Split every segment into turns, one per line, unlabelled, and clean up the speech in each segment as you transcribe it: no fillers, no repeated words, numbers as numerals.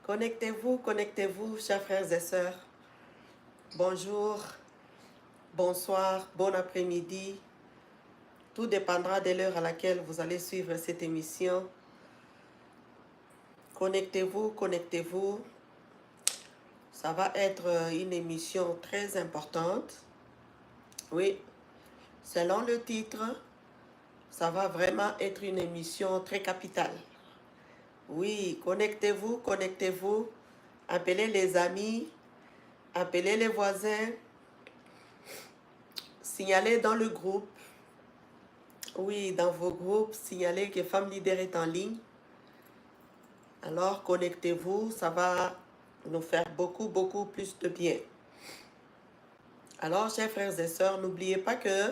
Connectez-vous, chers frères et sœurs. Bonjour, bonsoir, bon après-midi. Tout dépendra de l'heure à laquelle vous allez suivre cette émission. Connectez-vous. Ça va être une émission très importante. Oui, selon le titre, ça va vraiment être une émission très capitale. Oui, connectez-vous. Appelez les amis, appelez les voisins, signalez dans le groupe. Oui, dans vos groupes, signalez que Femme Leader est en ligne. Alors, connectez-vous, ça va nous faire beaucoup plus de bien. Alors, chers frères et sœurs, n'oubliez pas que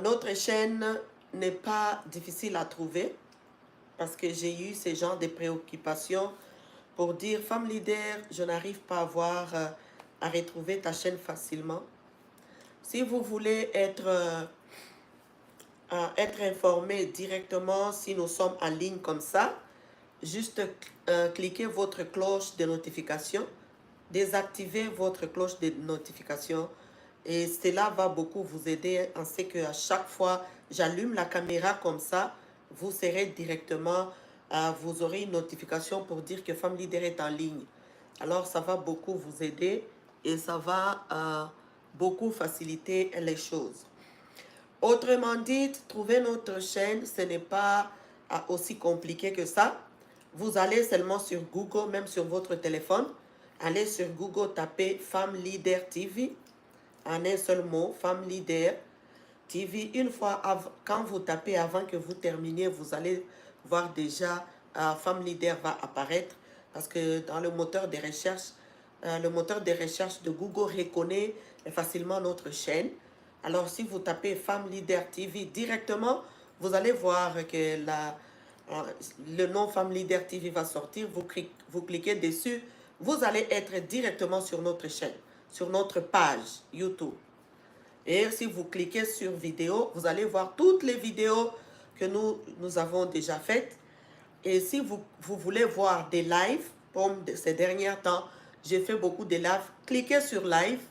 notre chaîne n'est pas difficile à trouver parce que j'ai eu ce genre de préoccupations pour dire, Femme Leader, je n'arrive pas à retrouver ta chaîne facilement. Si vous voulez être informé directement si nous sommes en ligne comme ça, juste cliquez votre cloche de notification, désactivez votre cloche de notification et cela va beaucoup vous aider en ce que à chaque fois j'allume la caméra comme ça, vous serez directement, vous aurez une notification pour dire que Femme Leader est en ligne. Alors ça va beaucoup vous aider et ça va beaucoup faciliter les choses. Autrement dit, trouver notre chaîne, ce n'est pas aussi compliqué que ça. Vous allez seulement sur Google, même sur votre téléphone. Allez sur Google, tapez Femme Leader TV. En un seul mot, Femme Leader TV. Une fois, quand vous tapez, avant que vous terminiez, vous allez voir déjà Femme Leader va apparaître. Parce que dans le moteur de recherche de Google reconnaît facilement notre chaîne. Alors, si vous tapez Femme Leader TV directement, vous allez voir que le nom Femme Leader TV va sortir. Vous cliquez dessus, vous allez être directement sur notre chaîne, sur notre page YouTube. Et si vous cliquez sur vidéo, vous allez voir toutes les vidéos que nous avons déjà faites. Et si vous voulez voir des lives, comme ces derniers temps, j'ai fait beaucoup de lives, cliquez sur live,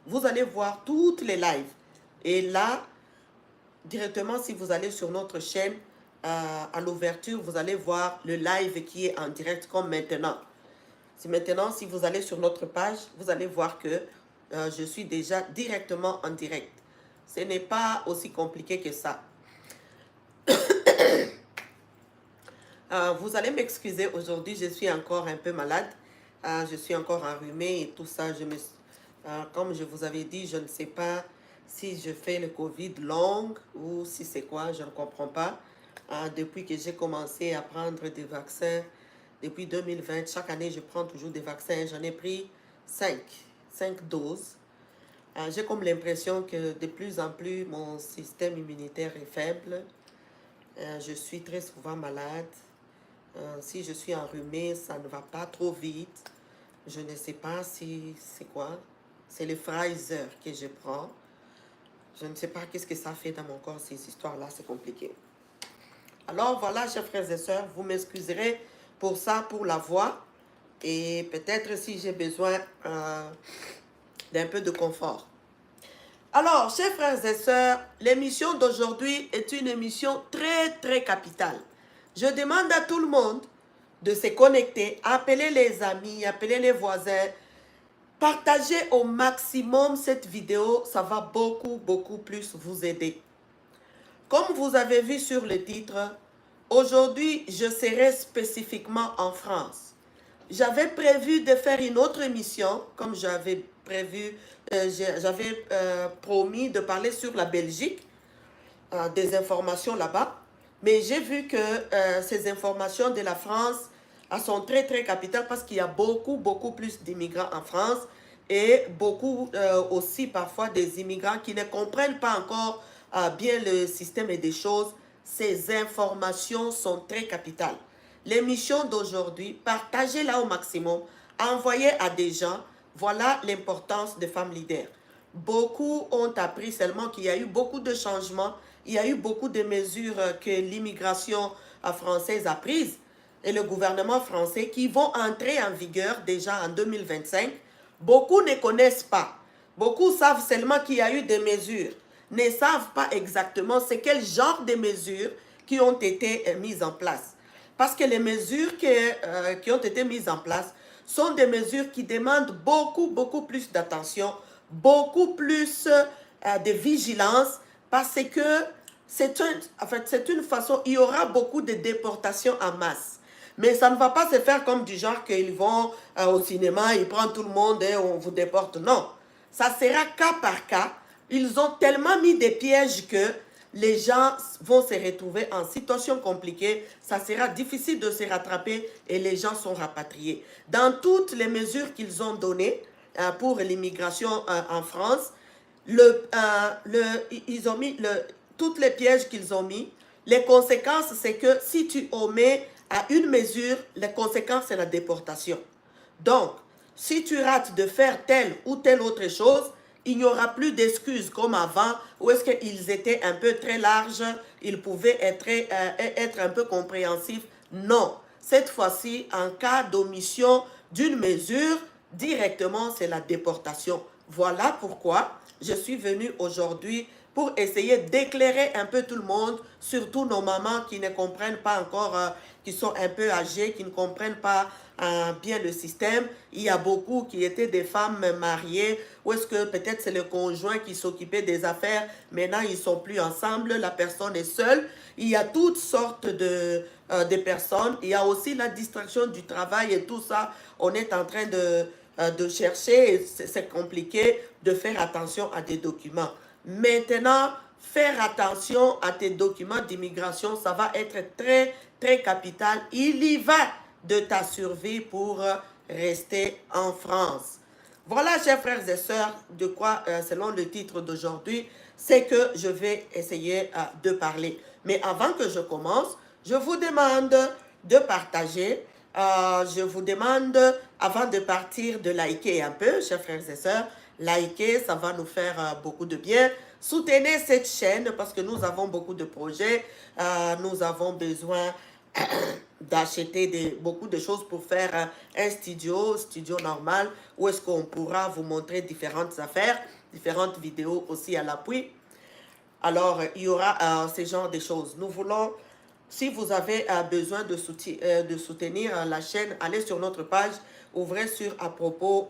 vous allez voir toutes les lives. Et là, directement, si vous allez sur notre chaîne, à l'ouverture, vous allez voir le live qui est en direct comme maintenant. Maintenant, si vous allez sur notre page, vous allez voir que je suis déjà directement en direct. Ce n'est pas aussi compliqué que ça. Vous allez m'excuser, aujourd'hui, je suis encore un peu malade. Je suis encore enrhumée et tout ça. Comme je vous avais dit, je ne sais pas si je fais le Covid long ou si c'est quoi, je ne comprends pas. Depuis que j'ai commencé à prendre des vaccins, depuis 2020, chaque année, je prends toujours des vaccins. J'en ai pris 5 doses. J'ai comme l'impression que de plus en plus, mon système immunitaire est faible. Je suis très souvent malade. Si je suis enrhumée, ça ne va pas trop vite. Je ne sais pas si c'est quoi. C'est le Pfizer que je prends. Je ne sais pas qu'est-ce que ça fait dans mon corps, ces histoires-là, c'est compliqué. Alors voilà, chers frères et sœurs, vous m'excuserez pour ça, pour la voix. Et peut-être si j'ai besoin d'un peu de confort. Alors, chers frères et sœurs, l'émission d'aujourd'hui est une émission très capitale. Je demande à tout le monde de se connecter, appeler les amis, appeler les voisins, partagez au maximum cette vidéo, ça va beaucoup plus vous aider. Comme vous avez vu sur le titre, aujourd'hui, je serai spécifiquement en France. J'avais prévu de faire une autre émission, comme j'avais prévu, j'avais promis de parler sur la Belgique, des informations là-bas. Mais j'ai vu que ces informations de la France sont très capitales parce qu'il y a beaucoup plus d'immigrants en France et beaucoup aussi parfois des immigrants qui ne comprennent pas encore bien le système et des choses. Ces informations sont très capitales. L'émission d'aujourd'hui, partagez-la au maximum, envoyez à des gens. Voilà l'importance de Femmes Leader. Beaucoup ont appris seulement qu'il y a eu beaucoup de changements, il y a eu beaucoup de mesures que l'immigration française a prises. et le gouvernement français qui vont entrer en vigueur déjà en 2025. Beaucoup ne connaissent pas. Beaucoup savent seulement qu'il y a eu des mesures, ne savent pas exactement c'est quel genre de mesures qui ont été mises en place. Parce que les mesures qui ont été mises en place sont des mesures qui demandent beaucoup plus d'attention, beaucoup plus de vigilance, parce que c'est une façon, il y aura beaucoup de déportations en masse. Mais ça ne va pas se faire comme du genre qu'ils vont au cinéma, ils prennent tout le monde et on vous déporte. Non, ça sera cas par cas. Ils ont tellement mis des pièges que les gens vont se retrouver en situation compliquée. Ça sera difficile de se rattraper et les gens sont rapatriés. Dans toutes les mesures qu'ils ont données pour l'immigration en France, ils ont mis toutes les pièges qu'ils ont mis. Les conséquences, c'est que si tu omets à une mesure, les conséquences, c'est la déportation. Donc, si tu rates de faire telle ou telle autre chose, il n'y aura plus d'excuses comme avant, où est-ce qu'ils étaient un peu très larges, ils pouvaient être un peu compréhensifs. Non, cette fois-ci, en cas d'omission d'une mesure, directement, c'est la déportation. Voilà pourquoi je suis venue aujourd'hui pour essayer d'éclairer un peu tout le monde, surtout nos mamans qui ne comprennent pas encore, qui sont un peu âgées, qui ne comprennent pas bien le système. Il y a beaucoup qui étaient des femmes mariées, ou est-ce que peut-être c'est le conjoint qui s'occupait des affaires, maintenant ils ne sont plus ensemble, la personne est seule. Il y a toutes sortes de personnes. Il y a aussi la distraction du travail et tout ça. On est en train de chercher, c'est compliqué de faire attention à des documents. Maintenant, faire attention à tes documents d'immigration, ça va être très capital. Il y va de ta survie pour rester en France. Voilà, chers frères et sœurs, de quoi, selon le titre d'aujourd'hui, c'est que je vais essayer de parler. Mais avant que je commence, je vous demande de partager. Je vous demande, avant de partir, de liker un peu, chers frères et sœurs. Liker, ça va nous faire beaucoup de bien. Soutenez cette chaîne parce que nous avons beaucoup de projets. Nous avons besoin d'acheter beaucoup de choses pour faire un studio normal, où est-ce qu'on pourra vous montrer différentes affaires, différentes vidéos aussi à l'appui. Alors, il y aura ce genre de choses. Nous voulons, si vous avez besoin de soutenir la chaîne, allez sur notre page, ouvrez sur à propos,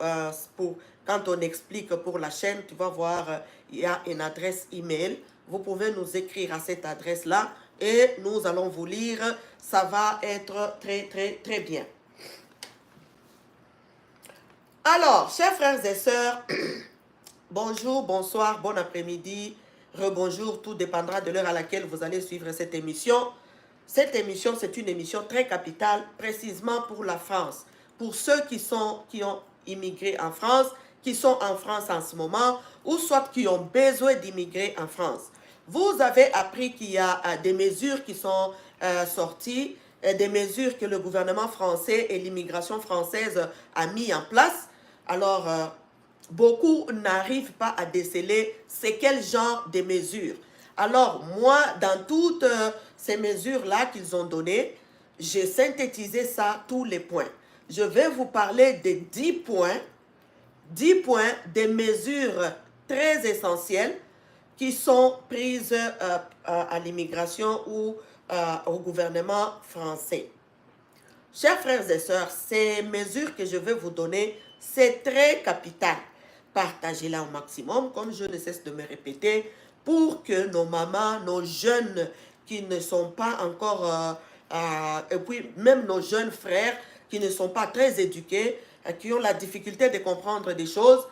quand on explique pour la chaîne, tu vas voir, il y a une adresse email. Vous pouvez nous écrire à cette adresse-là et nous allons vous lire. Ça va être très bien. Alors, chers frères et sœurs, bonjour, bonsoir, bon après-midi, rebonjour, tout dépendra de l'heure à laquelle vous allez suivre cette émission. Cette émission, c'est une émission très capitale, précisément pour la France. Pour ceux qui ont immigré en France, qui sont en France en ce moment, ou soit qui ont besoin d'immigrer en France. Vous avez appris qu'il y a des mesures qui sont sorties, des mesures que le gouvernement français et l'immigration française a mis en place. Alors, beaucoup n'arrivent pas à déceler c'est quel genre de mesures. Alors, moi, dans toutes ces mesures-là qu'ils ont données, j'ai synthétisé ça, tous les points. Je vais vous parler des 10 points des mesures très essentielles qui sont prises à l'immigration ou au gouvernement français. Chers frères et sœurs, ces mesures que je vais vous donner, c'est très capital. Partagez-la au maximum, comme je ne cesse de me répéter, pour que nos mamans, nos jeunes qui ne sont pas encore, et puis même nos jeunes frères qui ne sont pas très éduqués, qui ont la difficulté de comprendre des choses,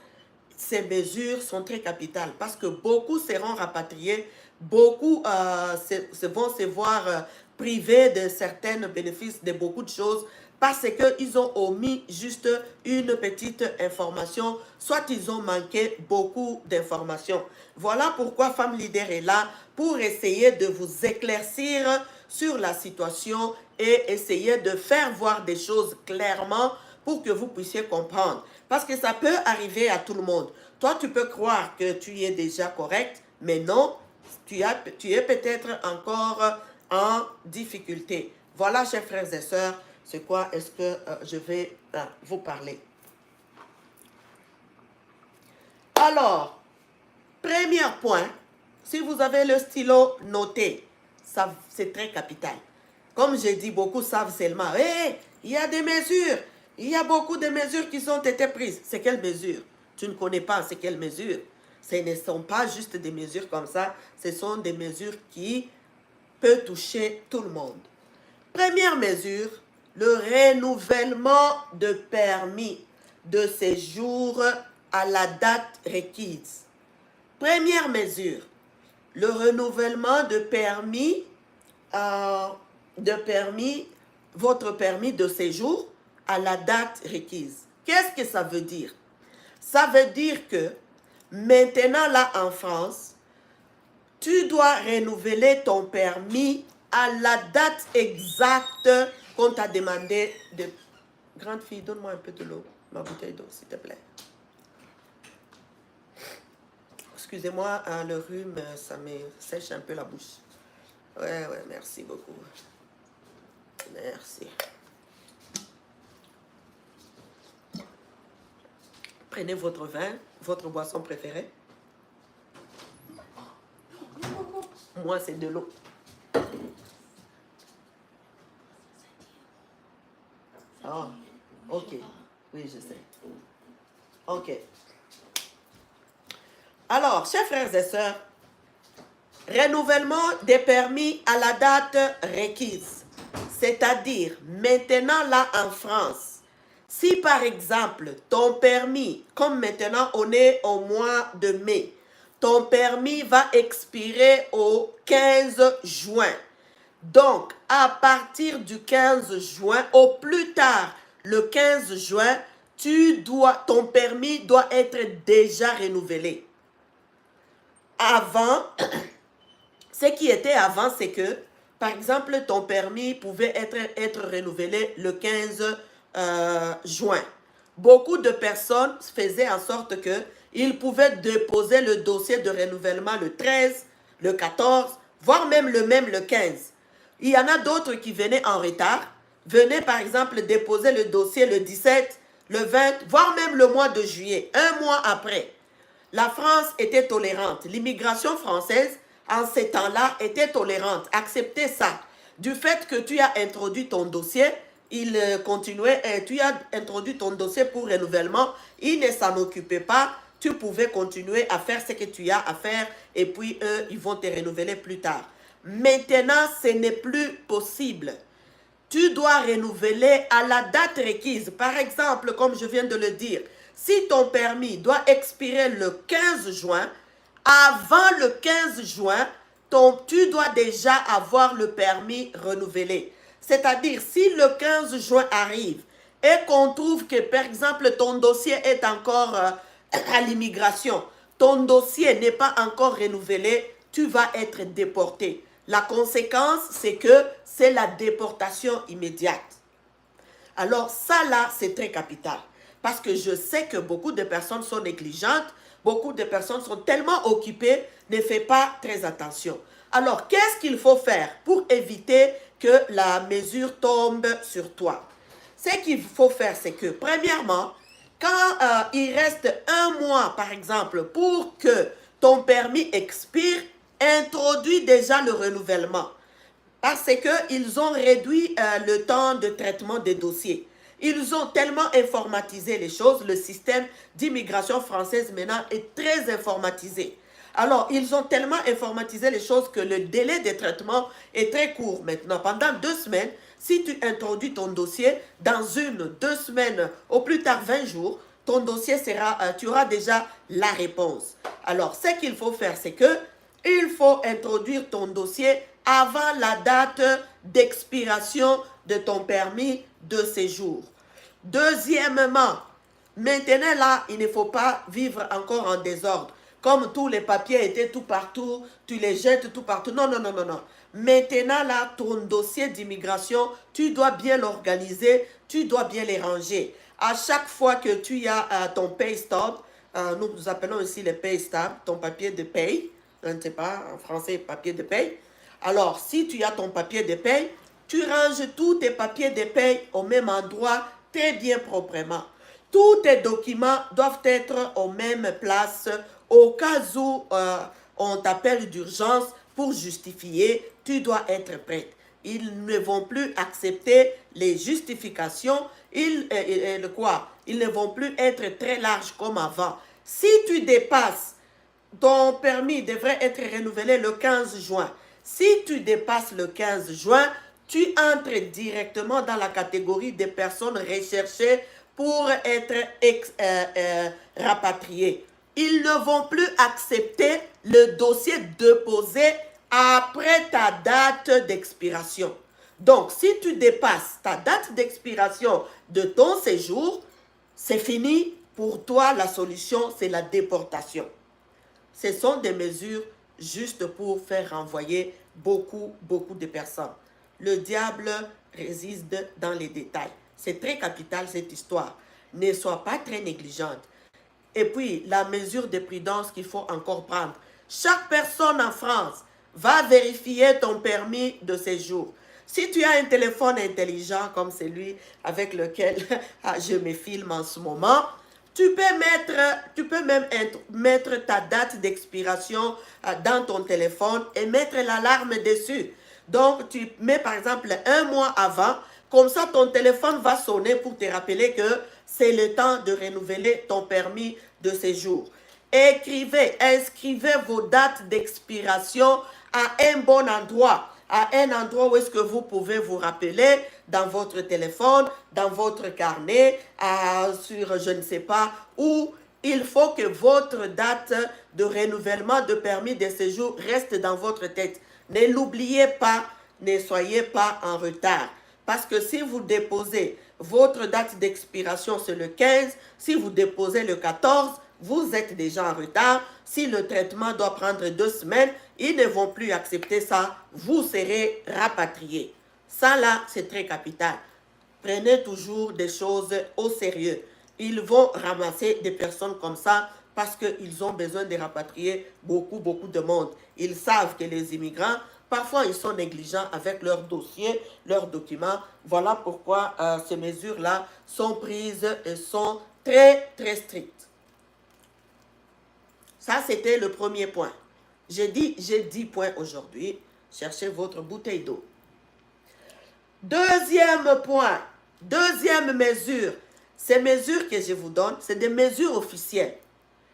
ces mesures sont très capitales parce que beaucoup seront rapatriés, beaucoup vont se voir privés de certains bénéfices, de beaucoup de choses, parce qu'ils ont omis juste une petite information, soit ils ont manqué beaucoup d'informations. Voilà pourquoi Femme Leader est là, pour essayer de vous éclaircir sur la situation et essayer de faire voir des choses clairement pour que vous puissiez comprendre. Parce que ça peut arriver à tout le monde. Toi, tu peux croire que tu es déjà correct, mais non, tu es peut-être encore en difficulté. Voilà, chers frères et sœurs, c'est quoi est-ce que je vais vous parler. Alors, premier point, si vous avez le stylo, notez. Ça, c'est très capital. Comme j'ai dit, beaucoup savent seulement, hey, il y a des mesures. Il y a beaucoup de mesures qui ont été prises. C'est quelles mesures? Tu ne connais pas c'est quelles mesures. Ce ne sont pas juste des mesures comme ça. Ce sont des mesures qui peuvent toucher tout le monde. Première mesure, le renouvellement de permis de séjour à la date requise. Première mesure, le renouvellement de permis, votre permis de séjour à la date requise. Qu'est-ce que ça veut dire? Ça veut dire que maintenant là en France, tu dois renouveler ton permis à la date exacte qu'on t'a demandé de... Grande fille, donne-moi un peu de l'eau, ma bouteille d'eau, s'il te plaît. Excusez-moi, le rhume, ça me sèche un peu la bouche. Ouais, merci beaucoup. Merci. Prenez votre vin, votre boisson préférée. Moi, c'est de l'eau. Ah, ok. Oui, je sais. Ok. Alors, chers frères et sœurs, renouvellement des permis à la date requise. C'est-à-dire, maintenant là en France, si par exemple, ton permis, comme maintenant on est au mois de mai, ton permis va expirer au 15 juin. Donc, à partir du 15 juin, au plus tard, le 15 juin, ton permis doit être déjà renouvelé. Avant, ce qui était avant, c'est que, par exemple, ton permis pouvait être renouvelé le 15 juin. Beaucoup de personnes faisaient en sorte qu'ils pouvaient déposer le dossier de renouvellement le 13, le 14, voire même le 15. Il y en a d'autres qui venaient en retard, venaient par exemple déposer le dossier le 17, le 20, voire même le mois de juillet, un mois après. La France était tolérante. L'immigration française, en ces temps-là, était tolérante. Acceptez ça. Du fait que tu as introduit ton dossier, il continuait, tu as introduit ton dossier pour renouvellement, il ne s'en occupait pas, tu pouvais continuer à faire ce que tu as à faire et puis eux, ils vont te renouveler plus tard. Maintenant, ce n'est plus possible. Tu dois renouveler à la date requise. Par exemple, comme je viens de le dire, si ton permis doit expirer le 15 juin, avant le 15 juin, tu dois déjà avoir le permis renouvelé. C'est-à-dire, si le 15 juin arrive et qu'on trouve que, par exemple, ton dossier est encore à l'immigration, ton dossier n'est pas encore renouvelé, tu vas être déporté. La conséquence, c'est que c'est la déportation immédiate. Alors ça là, c'est très capital. Parce que je sais que beaucoup de personnes sont négligentes, beaucoup de personnes sont tellement occupées, ne font pas très attention. Alors, qu'est-ce qu'il faut faire pour éviter que la mesure tombe sur toi? Ce qu'il faut faire, c'est que, premièrement, quand il reste un mois, par exemple, pour que ton permis expire, introduis déjà le renouvellement. Parce qu'ils ont réduit le temps de traitement des dossiers. Ils ont tellement informatisé les choses. Le système d'immigration française maintenant est très informatisé. Alors, ils ont tellement informatisé les choses que le délai de traitement est très court maintenant. Pendant 2 semaines, si tu introduis ton dossier, dans 1-2 semaines, au plus tard 20 jours, ton dossier sera, tu auras déjà la réponse. Alors, ce qu'il faut faire, c'est que il faut introduire ton dossier avant la date d'expiration de ton permis de séjour. Deuxièmement, maintenant là, il ne faut pas vivre encore en désordre. Comme tous les papiers étaient tout partout, tu les jettes tout partout. Non, non, non, non, non. Maintenant là, ton dossier d'immigration, tu dois bien l'organiser, tu dois bien les ranger. À chaque fois que tu as ton pay stub, nous appelons ici les pay stubs, ton papier de paye, je ne sais pas, en français, papier de paye. Alors, si tu as ton papier de paye, tu ranges tous tes papiers de paie au même endroit, très bien proprement. Tous tes documents doivent être aux mêmes places au cas où on t'appelle d'urgence pour justifier, tu dois être prête. Ils ne vont plus accepter les justifications, ils ne vont plus être très larges comme avant. Si tu dépasses, ton permis devrait être renouvelé le 15 juin. Si tu dépasses le 15 juin, tu entres directement dans la catégorie des personnes recherchées pour être rapatriées. Ils ne vont plus accepter le dossier déposé après ta date d'expiration. Donc, si tu dépasses ta date d'expiration de ton séjour, c'est fini. Pour toi, la solution, c'est la déportation. Ce sont des mesures juste pour faire renvoyer beaucoup de personnes. Le diable réside dans les détails. C'est très capital cette histoire. Ne sois pas très négligente. Et puis, la mesure de prudence qu'il faut encore prendre. Chaque personne en France va vérifier ton permis de séjour. Si tu as un téléphone intelligent comme celui avec lequel je me filme en ce moment, tu peux même mettre ta date d'expiration dans ton téléphone et mettre l'alarme dessus. Donc, tu mets par exemple un mois avant, comme ça ton téléphone va sonner pour te rappeler que c'est le temps de renouveler ton permis de séjour. Inscrivez vos dates d'expiration à un bon endroit, à un endroit où est-ce que vous pouvez vous rappeler dans votre téléphone, dans votre carnet, sur je ne sais pas où. Il faut que votre date de renouvellement de permis de séjour reste dans votre tête. Ne l'oubliez pas, ne soyez pas en retard. Parce que si vous déposez votre date d'expiration, c'est le 15, si vous déposez le 14, vous êtes déjà en retard. Si le traitement doit prendre 2 semaines, ils ne vont plus accepter ça. Vous serez rapatrié. Ça là, c'est très capital. Prenez toujours des choses au sérieux. Ils vont ramasser des personnes comme ça parce qu'ils ont besoin de rapatrier beaucoup de monde. Ils savent que les immigrants, parfois ils sont négligents avec leurs dossiers, leurs documents. Voilà pourquoi ces mesures-là sont prises et sont très strictes. Ça, c'était le premier point. J'ai 10 points aujourd'hui. Cherchez votre bouteille d'eau. Deuxième point, deuxième mesure. Ces mesures que je vous donne, c'est des mesures officielles.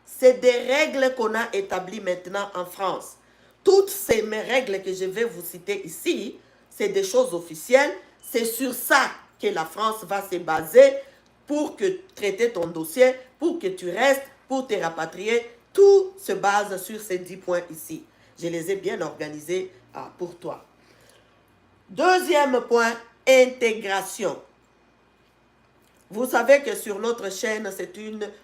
C'est des règles qu'on a établies maintenant en France. Toutes ces règles que je vais vous citer ici, c'est des choses officielles. C'est sur ça que la France va se baser pour que traiter ton dossier, pour que tu restes, pour te rapatrier. Tout se base sur ces 10 points ici. Je les ai bien organisés pour toi. Deuxième point, intégration. Vous savez que sur notre chaîne,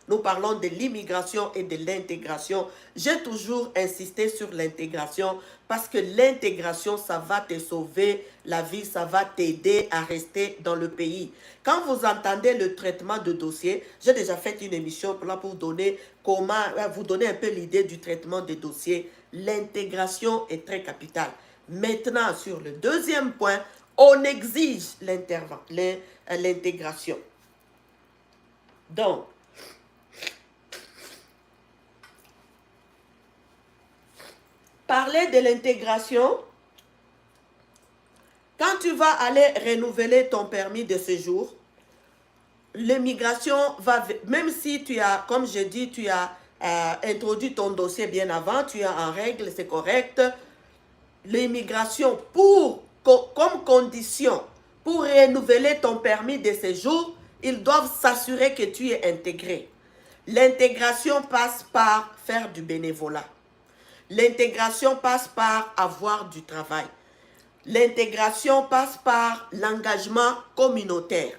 nous parlons de l'immigration et de l'intégration. J'ai toujours insisté sur l'intégration parce que l'intégration, ça va te sauver la vie, ça va t'aider à rester dans le pays. Quand vous entendez le traitement de dossier, j'ai déjà fait une émission pour donner vous donner un peu l'idée du traitement des dossiers. L'intégration est très capitale. Maintenant, sur le deuxième point, on exige l'intégration. Donc, parler de l'intégration, quand tu vas aller renouveler ton permis de séjour, l'immigration va, même si tu as, comme je dis, tu as introduit ton dossier bien avant, tu es en règle, c'est correct, l'immigration, comme condition pour renouveler ton permis de séjour, ils doivent s'assurer que tu es intégré. L'intégration passe par faire du bénévolat. L'intégration passe par avoir du travail. L'intégration passe par l'engagement communautaire.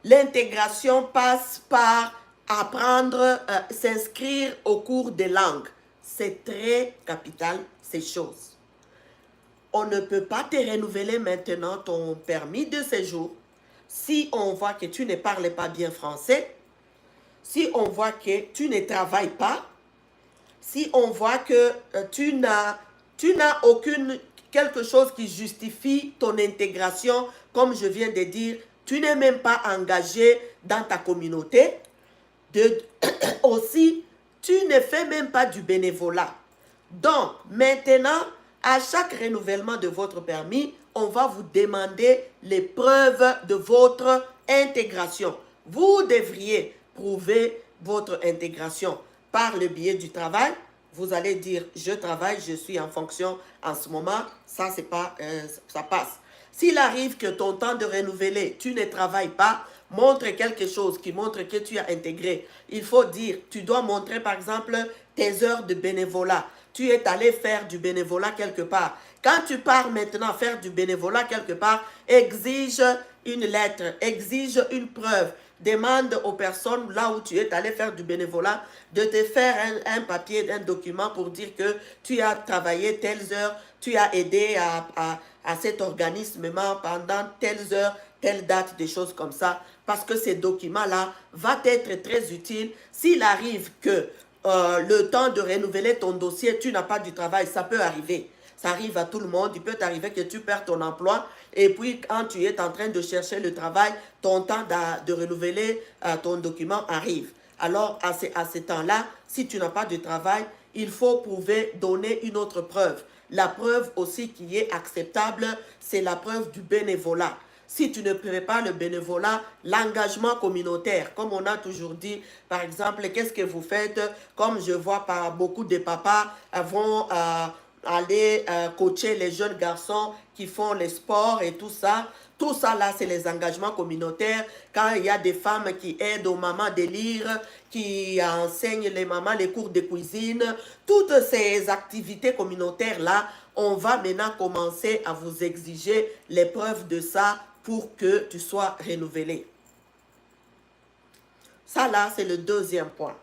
L'intégration passe par apprendre, s'inscrire au cours des langues. C'est très capital, ces choses. On ne peut pas te renouveler maintenant ton permis de séjour si on voit que tu ne parles pas bien français, si on voit que tu ne travailles pas, si on voit que tu n'as quelque chose qui justifie ton intégration, comme je viens de dire, tu n'es même pas engagé dans ta communauté. Aussi, tu ne fais même pas du bénévolat. Donc, maintenant, à chaque renouvellement de votre permis, on va vous demander les preuves de votre intégration. Vous devriez prouver votre intégration par le biais du travail. Vous allez dire, je travaille, je suis en fonction en ce moment, ça, c'est pas, ça passe. S'il arrive que ton temps de renouveler, tu ne travailles pas, montre quelque chose qui montre que tu as intégré. Il faut dire, tu dois montrer par exemple tes heures de bénévolat. Tu es allé faire du bénévolat quelque part. Quand tu pars maintenant faire du bénévolat quelque part, exige une lettre, exige une preuve. Demande aux personnes là où tu es allé faire du bénévolat de te faire un papier, un document pour dire que tu as travaillé telles heures, tu as aidé à cet organisme pendant telles heures, telle date, des choses comme ça. Parce que ces documents-là vont être très utiles s'il arrive que le temps de renouveler ton dossier, tu n'as pas du travail, ça peut arriver. Ça arrive à tout le monde. Il peut t'arriver que tu perds ton emploi et puis quand tu es en train de chercher le travail, ton temps de renouveler ton document arrive. Alors, à ce temps-là, si tu n'as pas de travail, il faut prouver, donner une autre preuve. La preuve aussi qui est acceptable, c'est la preuve du bénévolat. Si tu ne fais pas le bénévolat, l'engagement communautaire, comme on a toujours dit, par exemple, qu'est-ce que vous faites? Comme je vois par beaucoup de papas vont aller coacher les jeunes garçons qui font les sports et tout ça. Tout ça là, c'est les engagements communautaires. Quand il y a des femmes qui aident aux mamans de lire, qui enseignent les mamans les cours de cuisine, toutes ces activités communautaires là, on va maintenant commencer à vous exiger les preuves de ça pour que tu sois renouvelé. Ça là, c'est le deuxième point.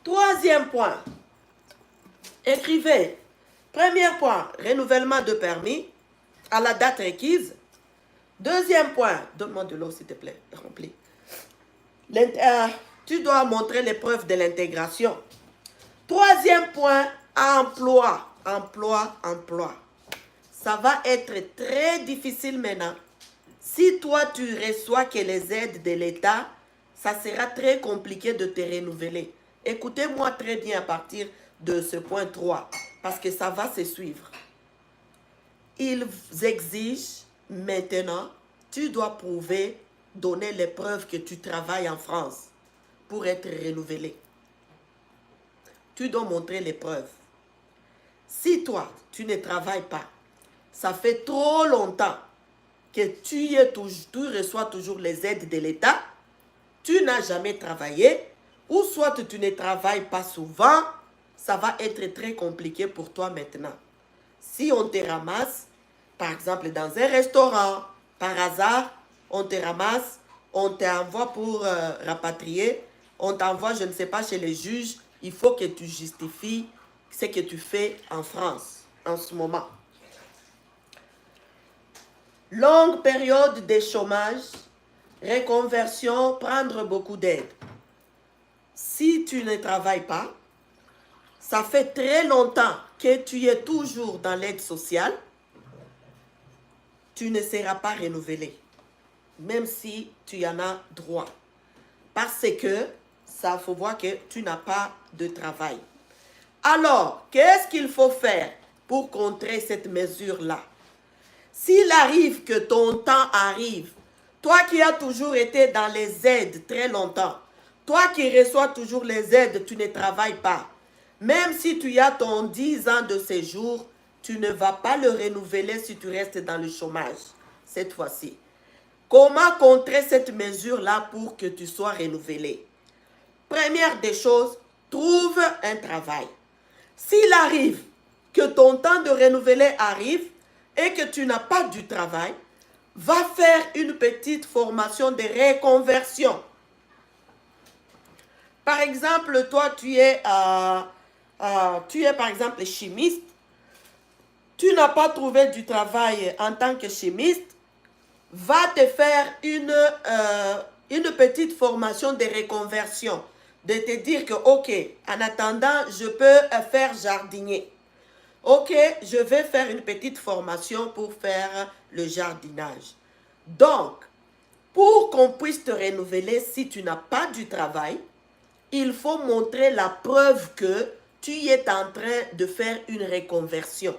Troisième point. Écrivez. Premier point, renouvellement de permis à la date requise. Deuxième point, donne-moi de l'eau s'il te plaît, remplis. Tu dois montrer les preuves de l'intégration. Troisième point, emploi. Emploi, emploi. Ça va être très difficile maintenant. Si toi, tu reçois que les aides de l'État, ça sera très compliqué de te renouveler. Écoutez-moi très bien à partir de ce point 3, parce que ça va se suivre. Ils exigent maintenant, tu dois prouver, donner les preuves que tu travailles en France pour être renouvelé. Tu dois montrer les preuves. Si toi, tu ne travailles pas, ça fait trop longtemps que tu reçois toujours les aides de l'État, tu n'as jamais travaillé, ou soit tu ne travailles pas souvent, ça va être très compliqué pour toi maintenant. Si on te ramasse, par exemple dans un restaurant, par hasard, on te ramasse, on t'envoie pour rapatrier, on t'envoie, je ne sais pas, chez les juges, il faut que tu justifies ce que tu fais en France en ce moment. Longue période de chômage, reconversion, prendre beaucoup d'aide. Si tu ne travailles pas, ça fait très longtemps que tu es toujours dans l'aide sociale, tu ne seras pas renouvelé, même si tu en as droit. Parce que ça faut voir que tu n'as pas de travail. Alors, qu'est-ce qu'il faut faire pour contrer cette mesure-là? S'il arrive que ton temps arrive, toi qui as toujours été dans les aides très longtemps, toi qui reçois toujours les aides, tu ne travailles pas. Même si tu as ton 10 ans de séjour, tu ne vas pas le renouveler si tu restes dans le chômage cette fois-ci. Comment contrer cette mesure-là pour que tu sois renouvelé? Première des choses, trouve un travail. S'il arrive que ton temps de renouveler arrive et que tu n'as pas du travail, va faire une petite formation de reconversion. Par exemple, toi, tu es par exemple chimiste. Tu n'as pas trouvé du travail en tant que chimiste. Va te faire une petite formation de reconversion. De te dire que, ok, en attendant, je peux faire jardinier. Ok, je vais faire une petite formation pour faire le jardinage. Donc, pour qu'on puisse te renouveler, si tu n'as pas du travail, il faut montrer la preuve que tu es en train de faire une reconversion.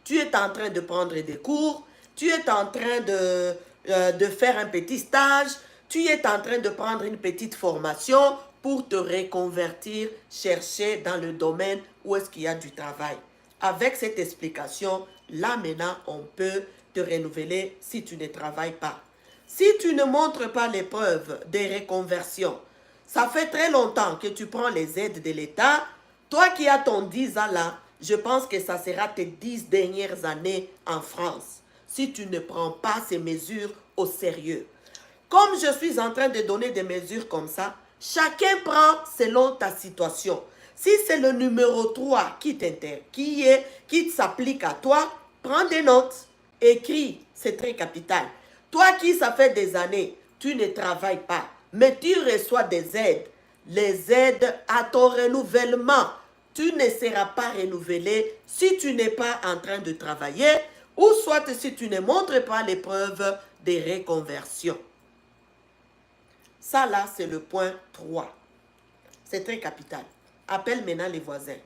Tu es en train de prendre des cours, tu es en train de faire un petit stage, tu es en train de prendre une petite formation pour te reconvertir, chercher dans le domaine où est-ce qu'il y a du travail. Avec cette explication, là maintenant, on peut te renouveler si tu ne travailles pas. Si tu ne montres pas les preuves des reconversions, ça fait très longtemps que tu prends les aides de l'État. Toi qui as ton 10 ans là, je pense que ça sera tes 10 dernières années en France. Si tu ne prends pas ces mesures au sérieux. Comme je suis en train de donner des mesures comme ça, chacun prend selon ta situation. Si c'est le numéro 3 qui s'applique à toi, prends des notes, écris, c'est très capital. Toi qui, ça fait des années, tu ne travailles pas, mais tu reçois des aides. Les aides à ton renouvellement. Tu ne seras pas renouvelé si tu n'es pas en train de travailler ou soit si tu ne montres pas les preuves des reconversions. Ça là, c'est le point 3. C'est très capital. Appelle maintenant les voisins.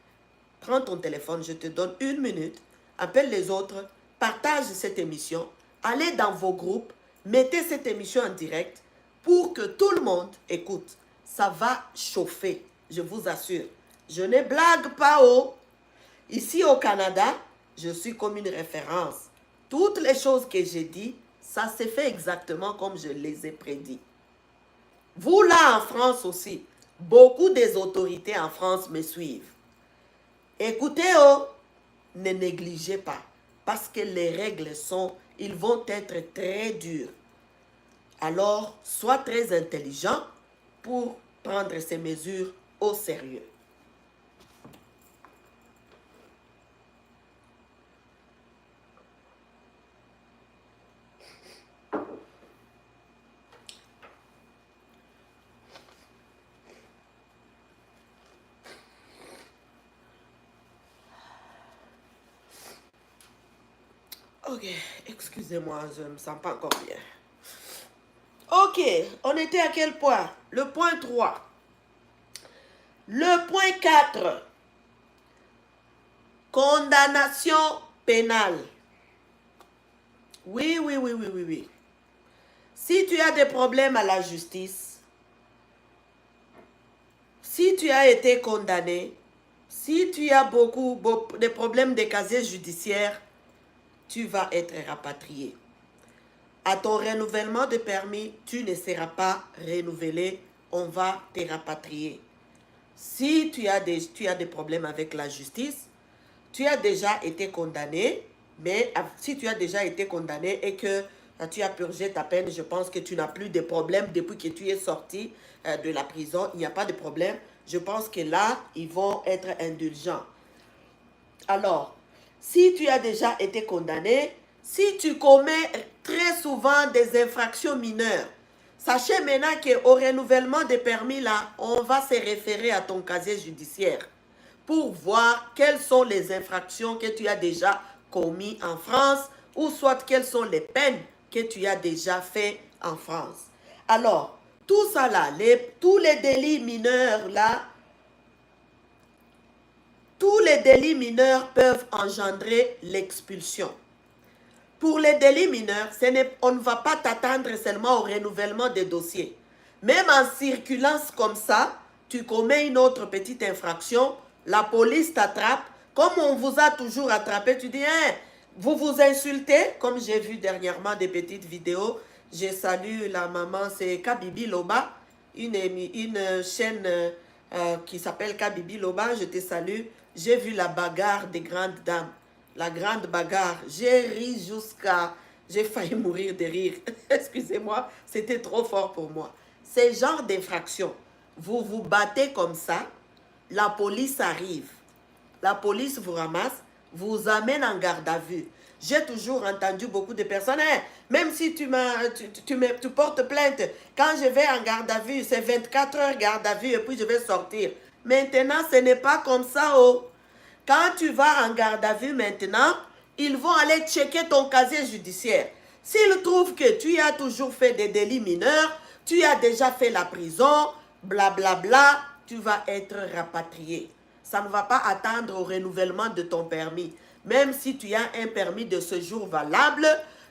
Prends ton téléphone, je te donne 1 minute. Appelle les autres, partage cette émission. Allez dans vos groupes, mettez cette émission en direct pour que tout le monde écoute. Ça va chauffer, je vous assure. Je ne blague pas. Ici au Canada, je suis comme une référence. Toutes les choses que j'ai dit, ça s'est fait exactement comme je les ai prédit. Vous là en France aussi, beaucoup des autorités en France me suivent. Écoutez, ne négligez pas, parce que les règles ils vont être très dures. Alors, sois très intelligent pour prendre ces mesures au sérieux. Ok, excusez-moi, je ne me sens pas encore bien. Ok, on était à quel point? Le point 3. Le point 4. Condamnation pénale. Oui. Si tu as des problèmes à la justice, si tu as été condamné, si tu as beaucoup de problèmes de casier judiciaire, tu vas être rapatrié. À ton renouvellement de permis, tu ne seras pas renouvelé, on va te rapatrier. Si tu as des problèmes avec la justice, tu as déjà été condamné, mais si tu as déjà été condamné et que tu as purgé ta peine, je pense que tu n'as plus de problème depuis que tu es sorti de la prison, il n'y a pas de problème. Je pense que là, ils vont être indulgents. Alors, si tu as déjà été condamné, si tu commets très souvent des infractions mineures, sachez maintenant qu'au renouvellement des permis, là, on va se référer à ton casier judiciaire pour voir quelles sont les infractions que tu as déjà commises en France ou soit quelles sont les peines que tu as déjà fait en France. Alors, tout ça là, tous les délits mineurs là, tous les délits mineurs peuvent engendrer l'expulsion. Pour les délits mineurs, on ne va pas t'attendre seulement au renouvellement des dossiers. Même en circulant comme ça, tu commets une autre petite infraction, la police t'attrape. Comme on vous a toujours attrapé, tu dis, hein, vous vous insultez. Comme j'ai vu dernièrement des petites vidéos, je salue la maman, c'est Kabibi Loba, une chaîne qui s'appelle Kabibi Loba, je te salue. J'ai vu la bagarre des grandes dames. La grande bagarre. J'ai ri jusqu'à... J'ai failli mourir de rire. Excusez-moi, c'était trop fort pour moi. C'est le genre d'infraction. Vous vous battez comme ça, la police arrive. La police vous ramasse, vous amène en garde à vue. J'ai toujours entendu beaucoup de personnes, hein, même si tu portes plainte, quand je vais en garde à vue, c'est 24 heures garde à vue et puis je vais sortir. Maintenant, ce n'est pas comme ça, oh. Quand tu vas en garde à vue maintenant, ils vont aller checker ton casier judiciaire. S'ils trouvent que tu as toujours fait des délits mineurs, tu as déjà fait la prison, blablabla, bla bla, tu vas être rapatrié. Ça ne va pas attendre au renouvellement de ton permis. Même si tu as un permis de séjour valable,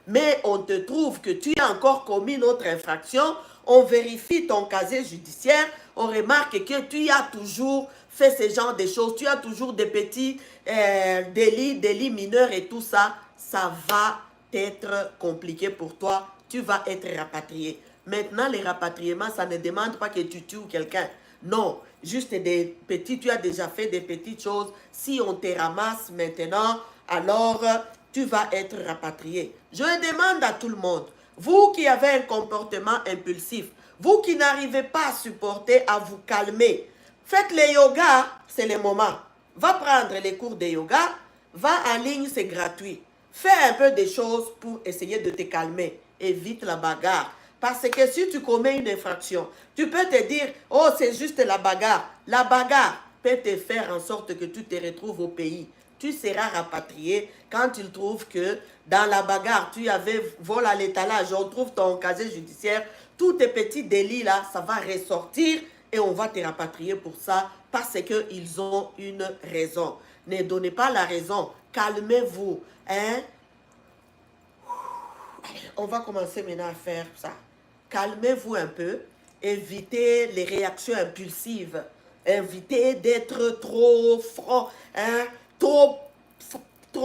mais on te trouve que tu as encore commis une autre infraction, on vérifie ton casier judiciaire, on remarque que tu as toujours fait ce genre de choses, tu as toujours des petits délits mineurs et tout ça, ça va être compliqué pour toi, tu vas être rapatrié. Maintenant, les rapatriements, ça ne demande pas que tu tues quelqu'un. Non, juste des petits, tu as déjà fait des petites choses. Si on te ramasse maintenant, alors tu vas être rapatrié. Je demande à tout le monde, vous qui avez un comportement impulsif, vous qui n'arrivez pas à supporter, à vous calmer, faites le yoga, c'est le moment. Va prendre les cours de yoga, va en ligne, c'est gratuit. Fais un peu de choses pour essayer de te calmer. Évite la bagarre. Parce que si tu commets une infraction, tu peux te dire, oh, c'est juste la bagarre. La bagarre peut te faire en sorte que tu te retrouves au pays. Tu seras rapatrié quand ils trouvent que dans la bagarre, tu avais vol à l'étalage, on trouve ton casier judiciaire, tous tes petits délits là, ça va ressortir et on va te rapatrier pour ça parce qu'ils ont une raison. Ne donnez pas la raison, calmez-vous. Hein? On va commencer maintenant à faire ça. Calmez-vous un peu, évitez les réactions impulsives, évitez d'être trop franc, hein, trop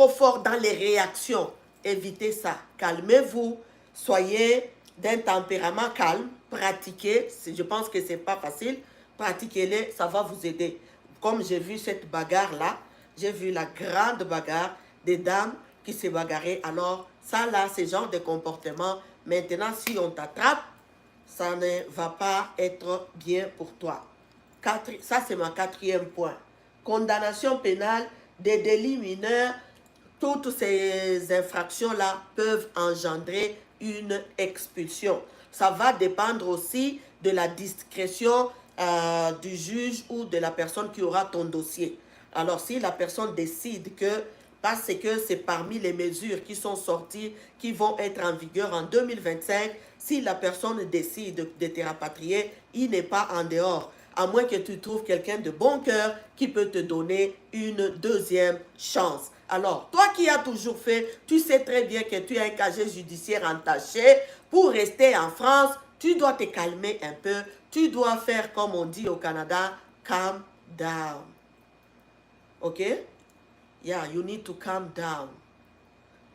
fort dans les réactions. Évitez ça. Calmez-vous, soyez d'un tempérament calme, pratiquez. Je pense que ce n'est pas facile. Pratiquez-les, ça va vous aider. Comme j'ai vu cette bagarre-là, j'ai vu la grande bagarre des dames qui se bagarraient. Alors, ça là, ce genre de comportement, maintenant, si on t'attrape, ça ne va pas être bien pour toi. Ça, c'est mon quatrième point. Condamnation pénale des délits mineurs, toutes ces infractions-là peuvent engendrer une expulsion. Ça va dépendre aussi de la discrétion du juge ou de la personne qui aura ton dossier. Alors, si la personne décide que, parce que c'est parmi les mesures qui sont sorties, qui vont être en vigueur en 2025, si la personne décide de te rapatrier, il n'est pas en dehors. À moins que tu trouves quelqu'un de bon cœur qui peut te donner une deuxième chance. Alors, toi qui as toujours fait, tu sais très bien que tu as un casier judiciaire entaché. Pour rester en France, tu dois te calmer un peu. Tu dois faire, comme on dit au Canada, calm down. OK? Yeah, you need to calm down.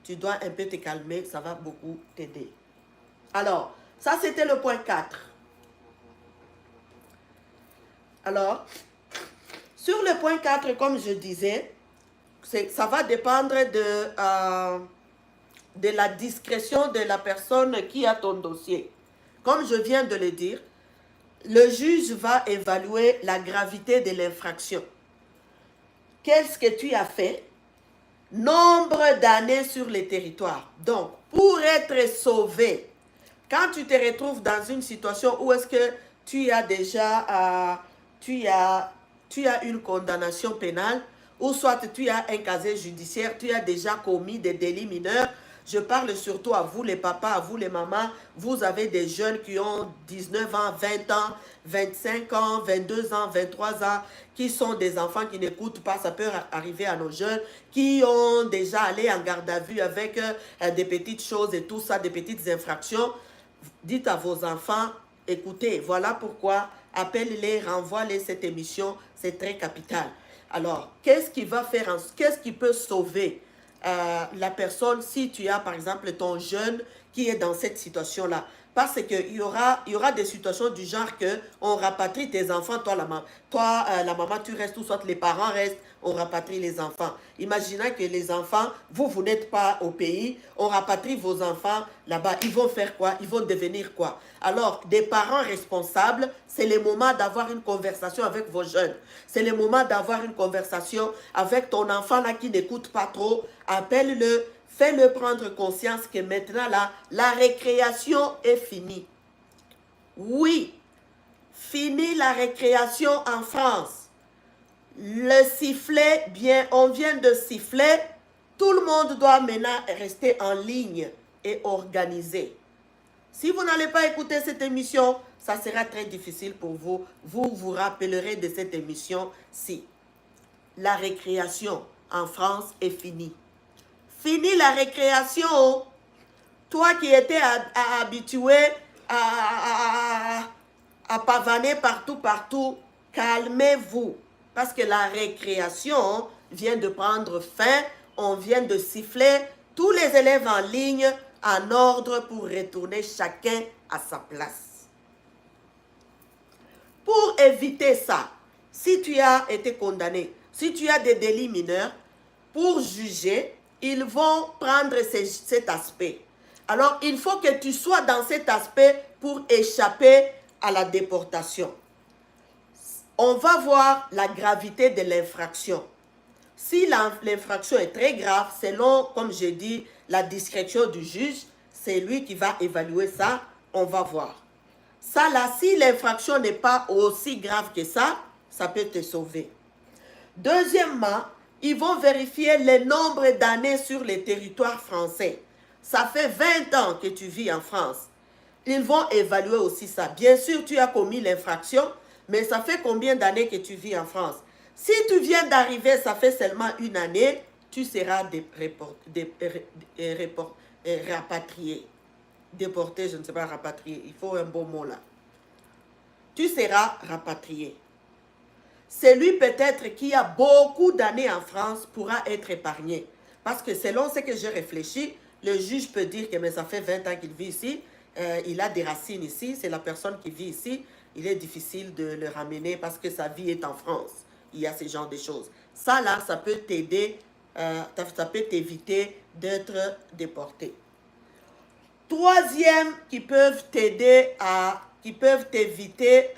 Tu dois un peu te calmer, ça va beaucoup t'aider. Alors, ça c'était le point 4. Alors, sur le point 4, comme je disais, ça va dépendre de la discrétion de la personne qui a ton dossier. Comme je viens de le dire, le juge va évaluer la gravité de l'infraction. Qu'est-ce que tu as fait? Nombre d'années sur le territoire. Donc, pour être sauvé, quand tu te retrouves dans une situation où est-ce que tu as déjà tu as une condamnation pénale, ou soit tu as un casier judiciaire, tu as déjà commis des délits mineurs. Je parle surtout à vous les papas, à vous les mamans. Vous avez des jeunes qui ont 19 ans, 20 ans, 25 ans, 22 ans, 23 ans, qui sont des enfants qui n'écoutent pas, ça peut arriver à nos jeunes, qui ont déjà allé en garde à vue avec des petites choses et tout ça, des petites infractions. Dites à vos enfants, écoutez, voilà pourquoi, appelle-les, renvoie-les cette émission, c'est très capital. Alors, qu'est-ce qui va faire, qu'est-ce qui peut sauver la personne si tu as par exemple ton jeune qui est dans cette situation-là? Parce qu'il y aura des situations du genre que on rapatrie tes enfants, toi la maman tu restes ou soit les parents restent, on rapatrie les enfants. Imaginez que les enfants, vous n'êtes pas au pays, on rapatrie vos enfants là-bas, ils vont faire quoi? Ils vont devenir quoi? Alors, des parents responsables, c'est le moment d'avoir une conversation avec vos jeunes. C'est le moment d'avoir une conversation avec ton enfant là qui n'écoute pas trop. Appelle-le, Fais-le prendre conscience que maintenant, là, la récréation est finie. Oui, fini la récréation en France. Le sifflet, bien, on vient de siffler. Tout le monde doit maintenant rester en ligne et organisé. Si vous n'allez pas écouter cette émission, ça sera très difficile pour vous. Vous vous rappellerez de cette émission-ci. La récréation en France est finie. Fini la récréation. Toi qui étais habitué à pavaner partout, calmez-vous. Parce que la récréation vient de prendre fin, on vient de siffler tous les élèves en ligne en ordre pour retourner chacun à sa place. Pour éviter ça, si tu as été condamné, si tu as des délits mineurs, pour juger, ils vont prendre cet aspect. Alors, il faut que tu sois dans cet aspect pour échapper à la déportation. On va voir la gravité de l'infraction. Si l'infraction est très grave, selon, comme j'ai dit, la discrétion du juge, c'est lui qui va évaluer ça, on va voir. Ça là, si l'infraction n'est pas aussi grave que ça peut te sauver. Deuxièmement, ils vont vérifier le nombre d'années sur les territoires français. Ça fait 20 ans que tu vis en France. Ils vont évaluer aussi ça. Bien sûr, tu as commis l'infraction, mais ça fait combien d'années que tu vis en France? Si tu viens d'arriver, ça fait seulement une année, tu seras rapatrié. Déporté, je ne sais pas, rapatrié. Il faut un beau mot là. Tu seras rapatrié. Celui peut-être qui a beaucoup d'années en France pourra être épargné. Parce que selon ce que j'ai réfléchi, le juge peut dire que mais ça fait 20 ans qu'il vit ici, il a des racines ici, c'est la personne qui vit ici, il est difficile de le ramener parce que sa vie est en France. Il y a ce genre de choses. Ça là, ça peut t'aider, ça peut t'éviter d'être déporté. Troisième qui peuvent t'aider qui peuvent t'éviter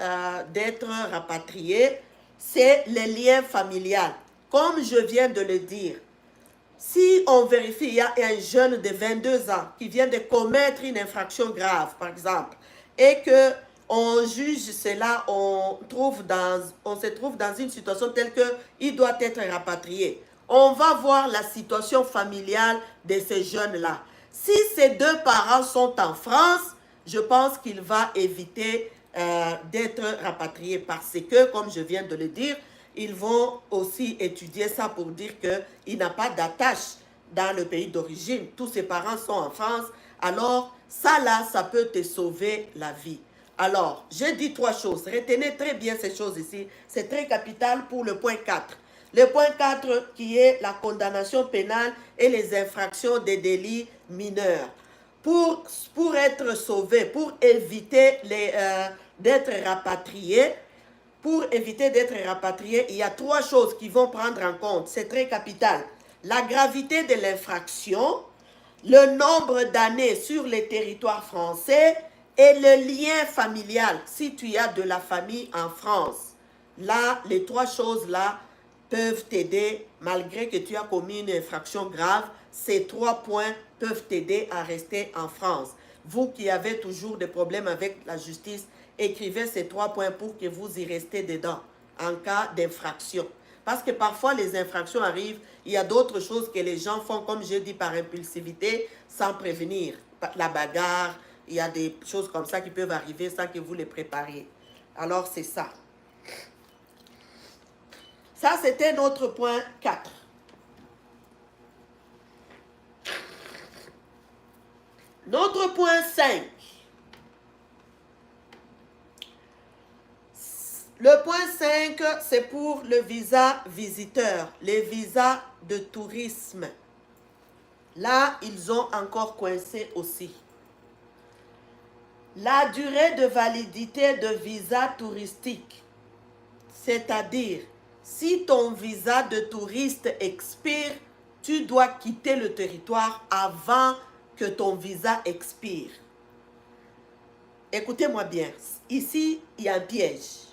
d'être rapatrié, c'est les liens familiales. Comme je viens de le dire, si on vérifie, il y a un jeune de 22 ans qui vient de commettre une infraction grave, par exemple, et que on juge cela, on se trouve dans une situation telle qu'il doit être rapatrié. On va voir la situation familiale de ces jeunes-là. Si ces deux parents sont en France, je pense qu'il va éviter d'être rapatrié parce que, comme je viens de le dire, ils vont aussi étudier ça pour dire qu'il n'a pas d'attache dans le pays d'origine. Tous ses parents sont en France. Alors, ça là, ça peut te sauver la vie. Alors, je dis trois choses. Retenez très bien ces choses ici. C'est très capital pour le point 4. Le point 4 qui est la condamnation pénale et les infractions des délits mineurs. Pour être sauvé, pour éviter d'être rapatrié, il y a trois choses qui vont prendre en compte. C'est très capital. La gravité de l'infraction, le nombre d'années sur les territoires français et le lien familial, si tu as de la famille en France. Là, les trois choses-là peuvent t'aider, malgré que tu as commis une infraction grave, ces trois points peuvent t'aider à rester en France. Vous qui avez toujours des problèmes avec la justice, écrivez ces trois points pour que vous y restez dedans en cas d'infraction. Parce que parfois les infractions arrivent, il y a d'autres choses que les gens font, comme je dis, par impulsivité, sans prévenir. La bagarre, il y a des choses comme ça qui peuvent arriver sans que vous les prépariez. Alors c'est ça. Ça, c'était notre point 4. Notre point 5. Le point 5, c'est pour le visa visiteur, les visas de tourisme. Là, ils ont encore coincé aussi. La durée de validité de visa touristique, c'est-à-dire, si ton visa de touriste expire, tu dois quitter le territoire avant que ton visa expire. Écoutez-moi bien, ici, il y a un piège.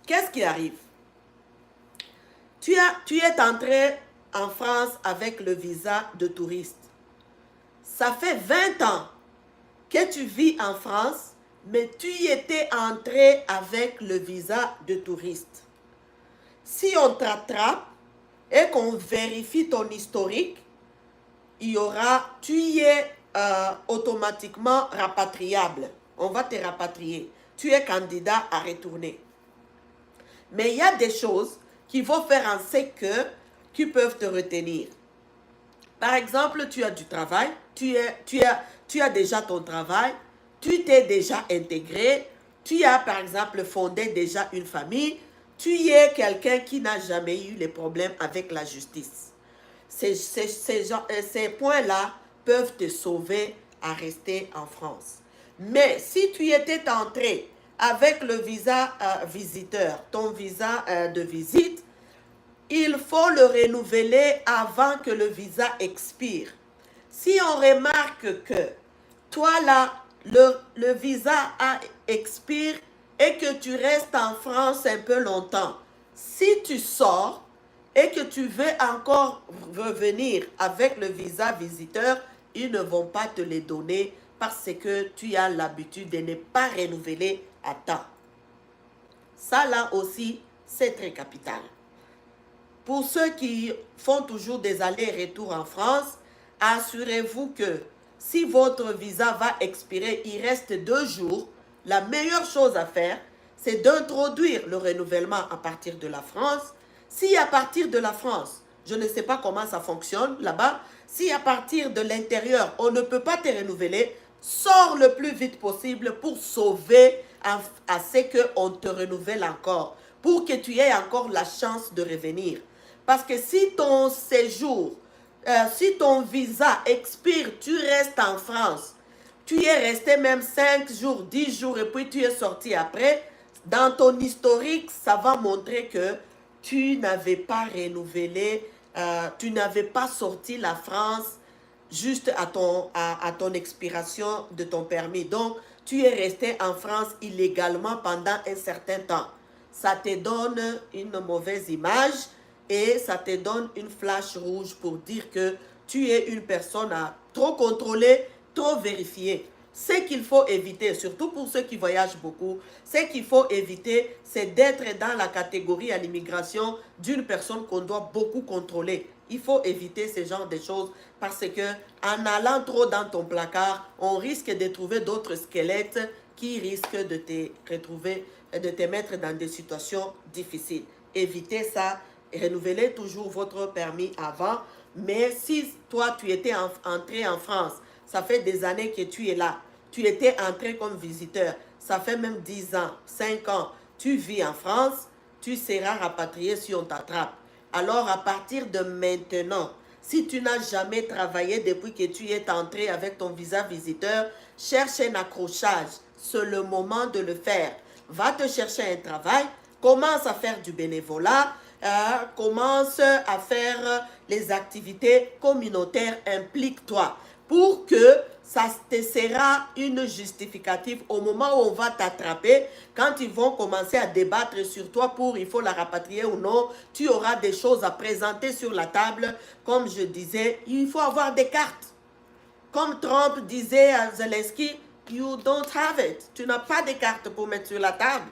Qu'est-ce qui arrive? Tu es entré en France avec le visa de touriste. Ça fait 20 ans que tu vis en France, mais tu y étais entré avec le visa de touriste. Si on t'attrape et qu'on vérifie ton historique, tu y es automatiquement rapatriable. On va te rapatrier. Tu es candidat à retourner. Mais il y a des choses qui vont faire en sorte qui peuvent te retenir. Par exemple, tu as du travail, tu as déjà ton travail, tu t'es déjà intégré, tu as par exemple fondé déjà une famille, tu es quelqu'un qui n'a jamais eu les problèmes avec la justice. Ces points-là peuvent te sauver à rester en France. Mais si tu étais entré avec le visa visiteur, ton visa de visite, il faut le renouveler avant que le visa expire. Si on remarque que toi là, le visa expire et que tu restes en France un peu longtemps, si tu sors et que tu veux encore revenir avec le visa visiteur, ils ne vont pas te les donner parce que tu as l'habitude de ne pas renouveler à temps. Ça là aussi, c'est très capital. Pour ceux qui font toujours des allers-retours en France, assurez-vous que si votre visa va expirer, il reste 2 jours, la meilleure chose à faire, c'est d'introduire le renouvellement à partir de la France. Si à partir de la France, je ne sais pas comment ça fonctionne là-bas, si à partir de l'intérieur, on ne peut pas te renouveler, sors le plus vite possible pour sauver à ce qu'on te renouvelle encore, pour que tu aies encore la chance de revenir. Parce que si ton séjour, si ton visa expire, tu restes en France, tu es resté même 5 jours, 10 jours et puis tu es sorti après, dans ton historique, ça va montrer que tu n'avais pas renouvelé, tu n'avais pas sorti la France juste à ton expiration de ton permis. Donc, tu es resté en France illégalement pendant un certain temps. Ça te donne une mauvaise image et ça te donne une flash rouge pour dire que tu es une personne à trop contrôler, trop vérifier. Ce qu'il faut éviter, surtout pour ceux qui voyagent beaucoup, ce qu'il faut éviter, c'est d'être dans la catégorie à l'immigration d'une personne qu'on doit beaucoup contrôler. Il faut éviter ce genre de choses parce que en allant trop dans ton placard, on risque de trouver d'autres squelettes qui risquent de te retrouver, de te mettre dans des situations difficiles. Évitez ça, renouvelez toujours votre permis avant. Mais si toi, tu étais entré en France, ça fait des années que tu es là, tu étais entré comme visiteur, ça fait même 10 ans, 5 ans, tu vis en France, tu seras rapatrié si on t'attrape. Alors à partir de maintenant, si tu n'as jamais travaillé depuis que tu es entré avec ton visa visiteur, cherche un accrochage, c'est le moment de le faire. Va te chercher un travail, commence à faire du bénévolat, commence à faire les activités communautaires, implique-toi pour que ça te sera une justificative au moment où on va t'attraper. Quand ils vont commencer à débattre sur toi pour il faut la rapatrier ou non, tu auras des choses à présenter sur la table. Comme je disais, il faut avoir des cartes. Comme Trump disait à Zelensky, you don't have it. Tu n'as pas de cartes pour mettre sur la table.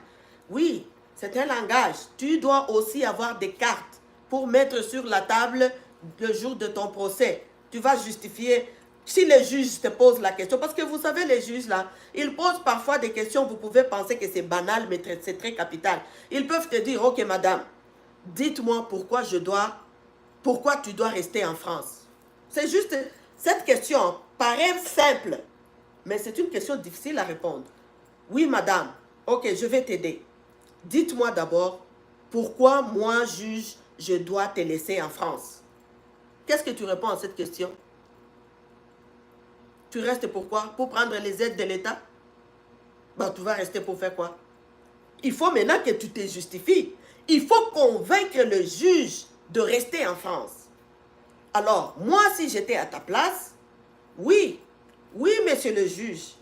Oui, c'est un langage. Tu dois aussi avoir des cartes pour mettre sur la table le jour de ton procès. Tu vas justifier. Si les juges te posent la question, parce que vous savez, les juges là, ils posent parfois des questions, vous pouvez penser que c'est banal, mais c'est très capital. Ils peuvent te dire, ok madame, dites-moi pourquoi tu dois rester en France. C'est juste, cette question paraît simple, mais c'est une question difficile à répondre. Oui madame, ok, je vais t'aider. Dites-moi d'abord, pourquoi moi, juge, je dois te laisser en France? Qu'est-ce que tu réponds à cette question? Tu restes pourquoi? Pour prendre les aides de l'État? Ben, tu vas rester pour faire quoi? Il faut maintenant que tu te justifies. Il faut convaincre le juge de rester en France. Alors, moi, si j'étais à ta place, oui, monsieur le juge,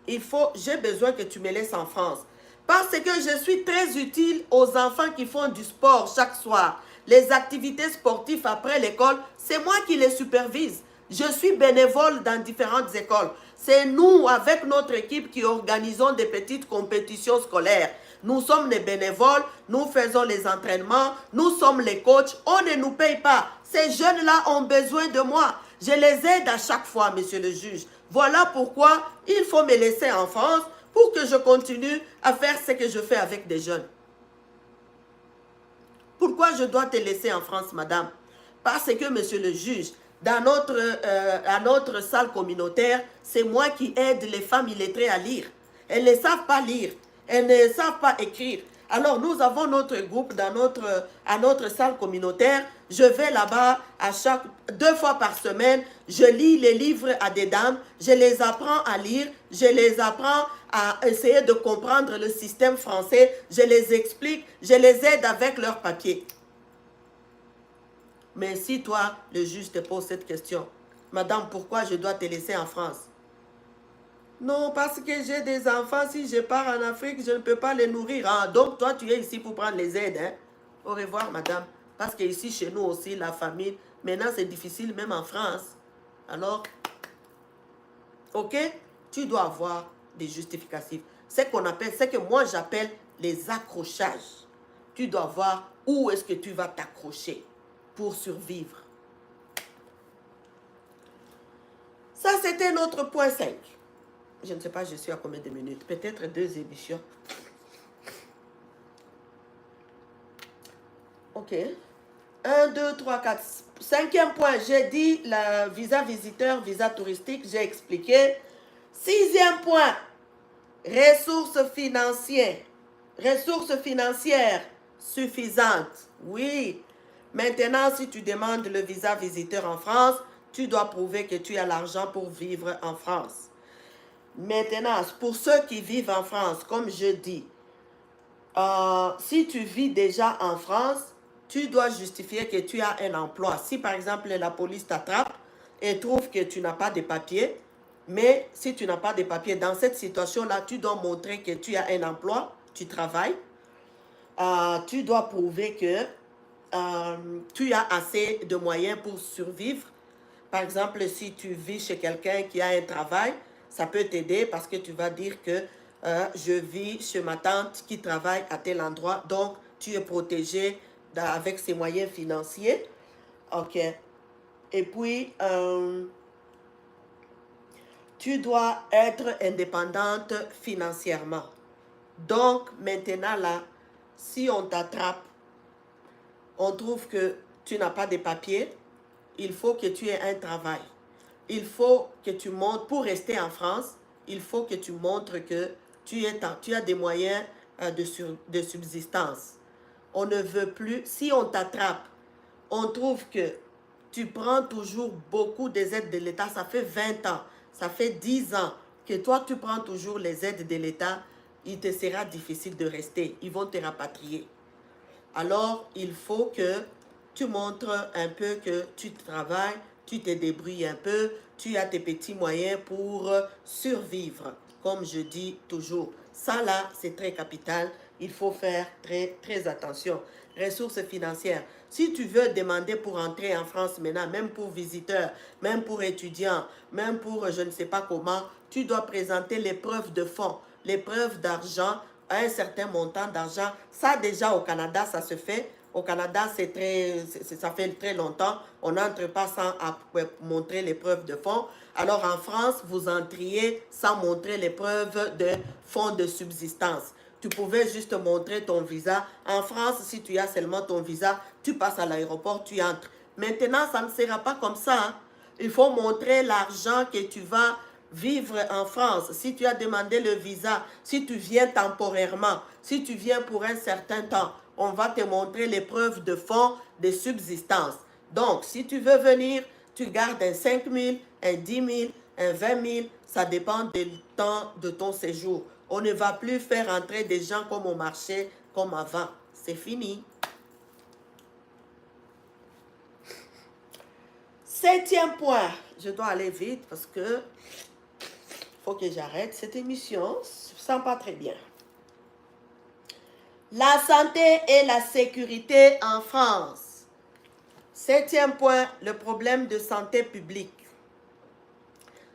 j'ai besoin que tu me laisses en France. Parce que je suis très utile aux enfants qui font du sport chaque soir. Les activités sportives après l'école, c'est moi qui les supervise. Je suis bénévole dans différentes écoles. C'est nous, avec notre équipe, qui organisons des petites compétitions scolaires. Nous sommes les bénévoles, nous faisons les entraînements, nous sommes les coachs, on ne nous paye pas. Ces jeunes-là ont besoin de moi. Je les aide à chaque fois, monsieur le juge. Voilà pourquoi il faut me laisser en France pour que je continue à faire ce que je fais avec des jeunes. Pourquoi je dois te laisser en France, madame? Parce que, monsieur le juge, à notre salle communautaire, c'est moi qui aide les femmes illettrées à lire. Elles ne savent pas lire, elles ne savent pas écrire. Alors, nous avons notre groupe à notre salle communautaire. Je vais là-bas 2 fois par semaine. Je lis les livres à des dames. Je les apprends à lire. Je les apprends à essayer de comprendre le système français. Je les explique. Je les aide avec leurs papiers. Mais si toi, le juge te pose cette question, madame, pourquoi je dois te laisser en France? Non, parce que j'ai des enfants. Si je pars en Afrique, je ne peux pas les nourrir. Ah, donc, toi, tu es ici pour prendre les aides. Hein? Au revoir, madame. Parce que ici, chez nous aussi, la famille, maintenant, c'est difficile, même en France. Alors, ok, tu dois avoir des justificatifs. C'est ce que moi, j'appelle les accrochages. Tu dois voir où est-ce que tu vas t'accrocher pour survivre. Ça, c'était notre point 5. Je ne sais pas, je suis à combien de minutes? Peut-être 2 émissions. Ok. 1, 2, 3, 4. 5e point, j'ai dit le visa visiteur, visa touristique, j'ai expliqué. 6e point, ressources financières. Ressources financières suffisantes. Oui. Maintenant, si tu demandes le visa visiteur en France, tu dois prouver que tu as l'argent pour vivre en France. Maintenant, pour ceux qui vivent en France, comme je dis, si tu vis déjà en France, tu dois justifier que tu as un emploi. Si par exemple la police t'attrape et trouve que tu n'as pas de papier, mais si tu n'as pas de papier, dans cette situation-là, tu dois montrer que tu as un emploi, tu travailles. Tu dois prouver que tu as assez de moyens pour survivre. Par exemple, si tu vis chez quelqu'un qui a un travail, ça peut t'aider parce que tu vas dire que je vis chez ma tante qui travaille à tel endroit. Donc, tu es protégé avec ses moyens financiers. OK. Et puis, tu dois être indépendante financièrement. Donc, maintenant, là, si on t'attrape, on trouve que tu n'as pas de papiers, il faut que tu aies un travail. Il faut que tu montres, pour rester en France, il faut que tu montres que tu as des moyens de subsistance. On ne veut plus, si on t'attrape, on trouve que tu prends toujours beaucoup des aides de l'État, ça fait 20 ans, ça fait 10 ans que toi tu prends toujours les aides de l'État, il te sera difficile de rester, ils vont te rapatrier. Alors, il faut que tu montres un peu que tu travailles, tu te débrouilles un peu, tu as tes petits moyens pour survivre. Comme je dis toujours, ça là, c'est très capital. Il faut faire très, très attention. Ressources financières. Si tu veux demander pour entrer en France maintenant, même pour visiteurs, même pour étudiants, même pour je ne sais pas comment, tu dois présenter les preuves de fonds, les preuves d'argent, à un certain montant d'argent. Ça déjà au Canada, ça se fait. Au Canada, ça fait très longtemps. On n'entre pas sans montrer les preuves de fonds. Alors en France, vous entriez sans montrer les preuves de fonds de subsistance. Tu pouvais juste montrer ton visa. En France, si tu as seulement ton visa, tu passes à l'aéroport, tu entres. Maintenant, ça ne sera pas comme ça. Hein. Il faut montrer l'argent que tu vas vivre en France. Si tu as demandé le visa, si tu viens temporairement, si tu viens pour un certain temps, on va te montrer les preuves de fonds de subsistance. Donc, si tu veux venir, tu gardes un 5 000, un 10 000, un 20 000. Ça dépend du temps de ton séjour. On ne va plus faire entrer des gens comme au marché, comme avant. C'est fini. 7e point. Je dois aller vite parce que faut que j'arrête cette émission. Je ne sens pas très bien. La santé et la sécurité en France. Septième point, le problème de santé publique.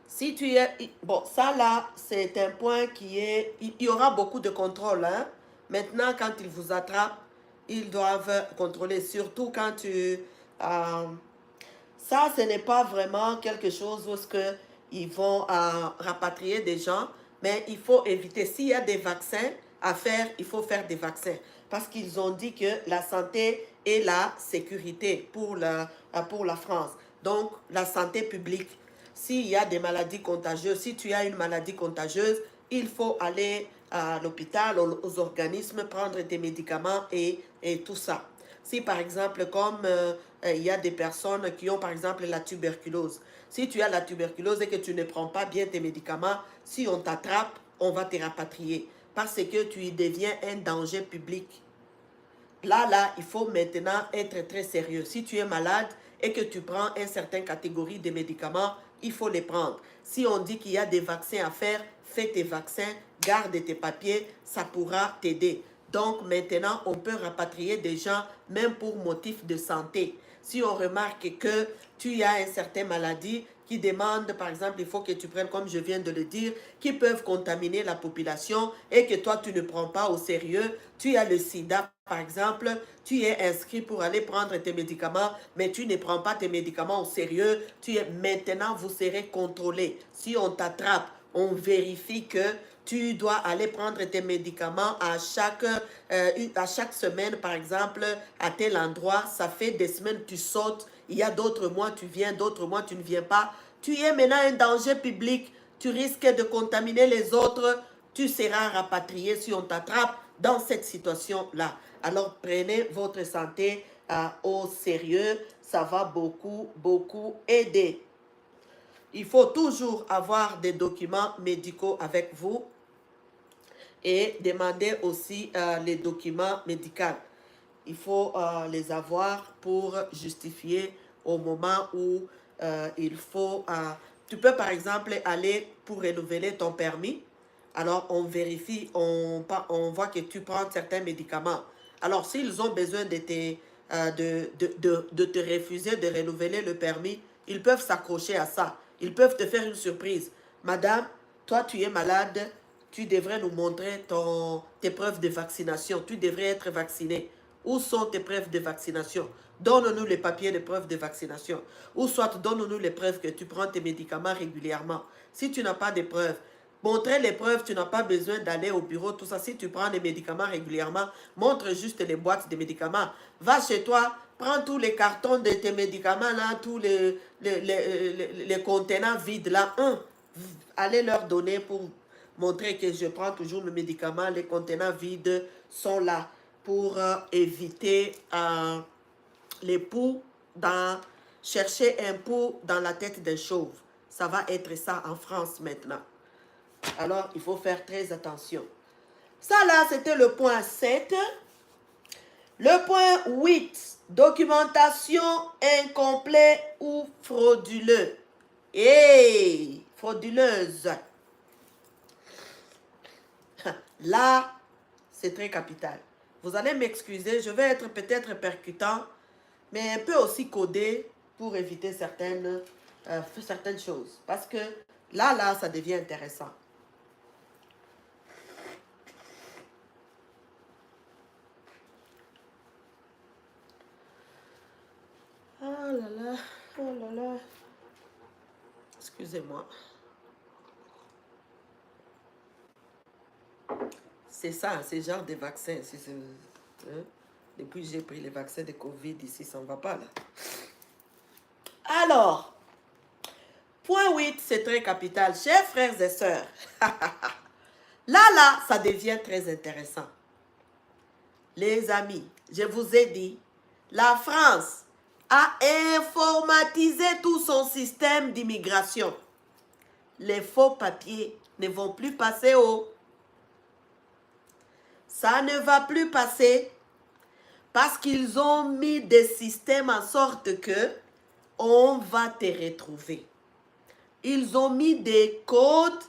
Si tu es... Bon, ça là, c'est un point qui est... Il y aura beaucoup de contrôle. Hein? Maintenant, quand ils vous attrapent, ils doivent contrôler. Surtout quand tu... ça, ce n'est pas vraiment quelque chose où ils vont rapatrier des gens. Mais il faut éviter. S'il y a des vaccins à faire, il faut faire des vaccins. Parce qu'ils ont dit que la santé et la sécurité pour la France. Donc, la santé publique. S'il y a des maladies contagieuses, si tu as une maladie contagieuse, il faut aller à l'hôpital, aux organismes, prendre tes médicaments et tout ça. Si par exemple, comme il y a des personnes qui ont par exemple la tuberculose, si tu as la tuberculose et que tu ne prends pas bien tes médicaments, si on t'attrape, on va te rapatrier parce que tu y deviens un danger public. Là, il faut maintenant être très sérieux. Si tu es malade et que tu prends une certaine catégorie de médicaments, il faut les prendre. Si on dit qu'il y a des vaccins à faire, fais tes vaccins, garde tes papiers, ça pourra t'aider. Donc maintenant, on peut rapatrier des gens même pour motif de santé. Si on remarque que tu as une certaine maladie qui demande, par exemple, il faut que tu prennes, comme je viens de le dire, qui peuvent contaminer la population et que toi, tu ne prends pas au sérieux. Tu as le sida, par exemple, tu es inscrit pour aller prendre tes médicaments, mais tu ne prends pas tes médicaments au sérieux. Maintenant, vous serez contrôlé. Si on t'attrape, on vérifie que tu dois aller prendre tes médicaments à chaque semaine, par exemple, à tel endroit. Ça fait des semaines tu sautes. Il y a d'autres mois tu viens, d'autres mois tu ne viens pas. Tu es maintenant un danger public. Tu risques de contaminer les autres. Tu seras rapatrié si on t'attrape dans cette situation-là. Alors prenez votre santé au sérieux. Ça va beaucoup, beaucoup aider. Il faut toujours avoir des documents médicaux avec vous et demander aussi les documents médicaux. Il faut les avoir pour justifier au moment où il faut... tu peux par exemple aller pour renouveler ton permis. Alors on vérifie, on voit que tu prends certains médicaments. Alors s'ils ont besoin de te refuser de renouveler le permis, ils peuvent s'accrocher à ça. Ils peuvent te faire une surprise. Madame, toi tu es malade, tu devrais nous montrer tes preuves de vaccination. Tu devrais être vacciné. Où sont tes preuves de vaccination? Donne-nous les papiers de preuves de vaccination. Ou soit donne-nous les preuves que tu prends tes médicaments régulièrement. Si tu n'as pas de preuves, montrer les preuves, tu n'as pas besoin d'aller au bureau, tout ça. Si tu prends des médicaments régulièrement, montre juste les boîtes de médicaments. Va chez toi, prends tous les cartons de tes médicaments, là, tous les contenants vides, là. Allez leur donner pour montrer que je prends toujours mes médicaments. Les contenants vides sont là pour éviter les poux, chercher un pou dans la tête d'un chauve. Ça va être ça en France maintenant. Alors, il faut faire très attention. Ça là, c'était le point 7. Le point 8, documentation incomplète ou frauduleux. Hey, frauduleuse. Là, c'est très capital. Vous allez m'excuser, je vais être peut-être percutant, mais un peu aussi codé pour éviter certaines choses. Parce que là, ça devient intéressant. Oh là là, oh là là. Excusez-moi. C'est ça, c'est genre des vaccins. Depuis que j'ai pris les vaccins de Covid, ici, ça ne va pas là. Alors, point 8, c'est très capital. Chers frères et sœurs, là, ça devient très intéressant. Les amis, je vous ai dit, la France a informatisé tout son système d'immigration. Les faux papiers ne vont plus passer Ça ne va plus passer parce qu'ils ont mis des systèmes en sorte que on va te retrouver. Ils ont mis des codes,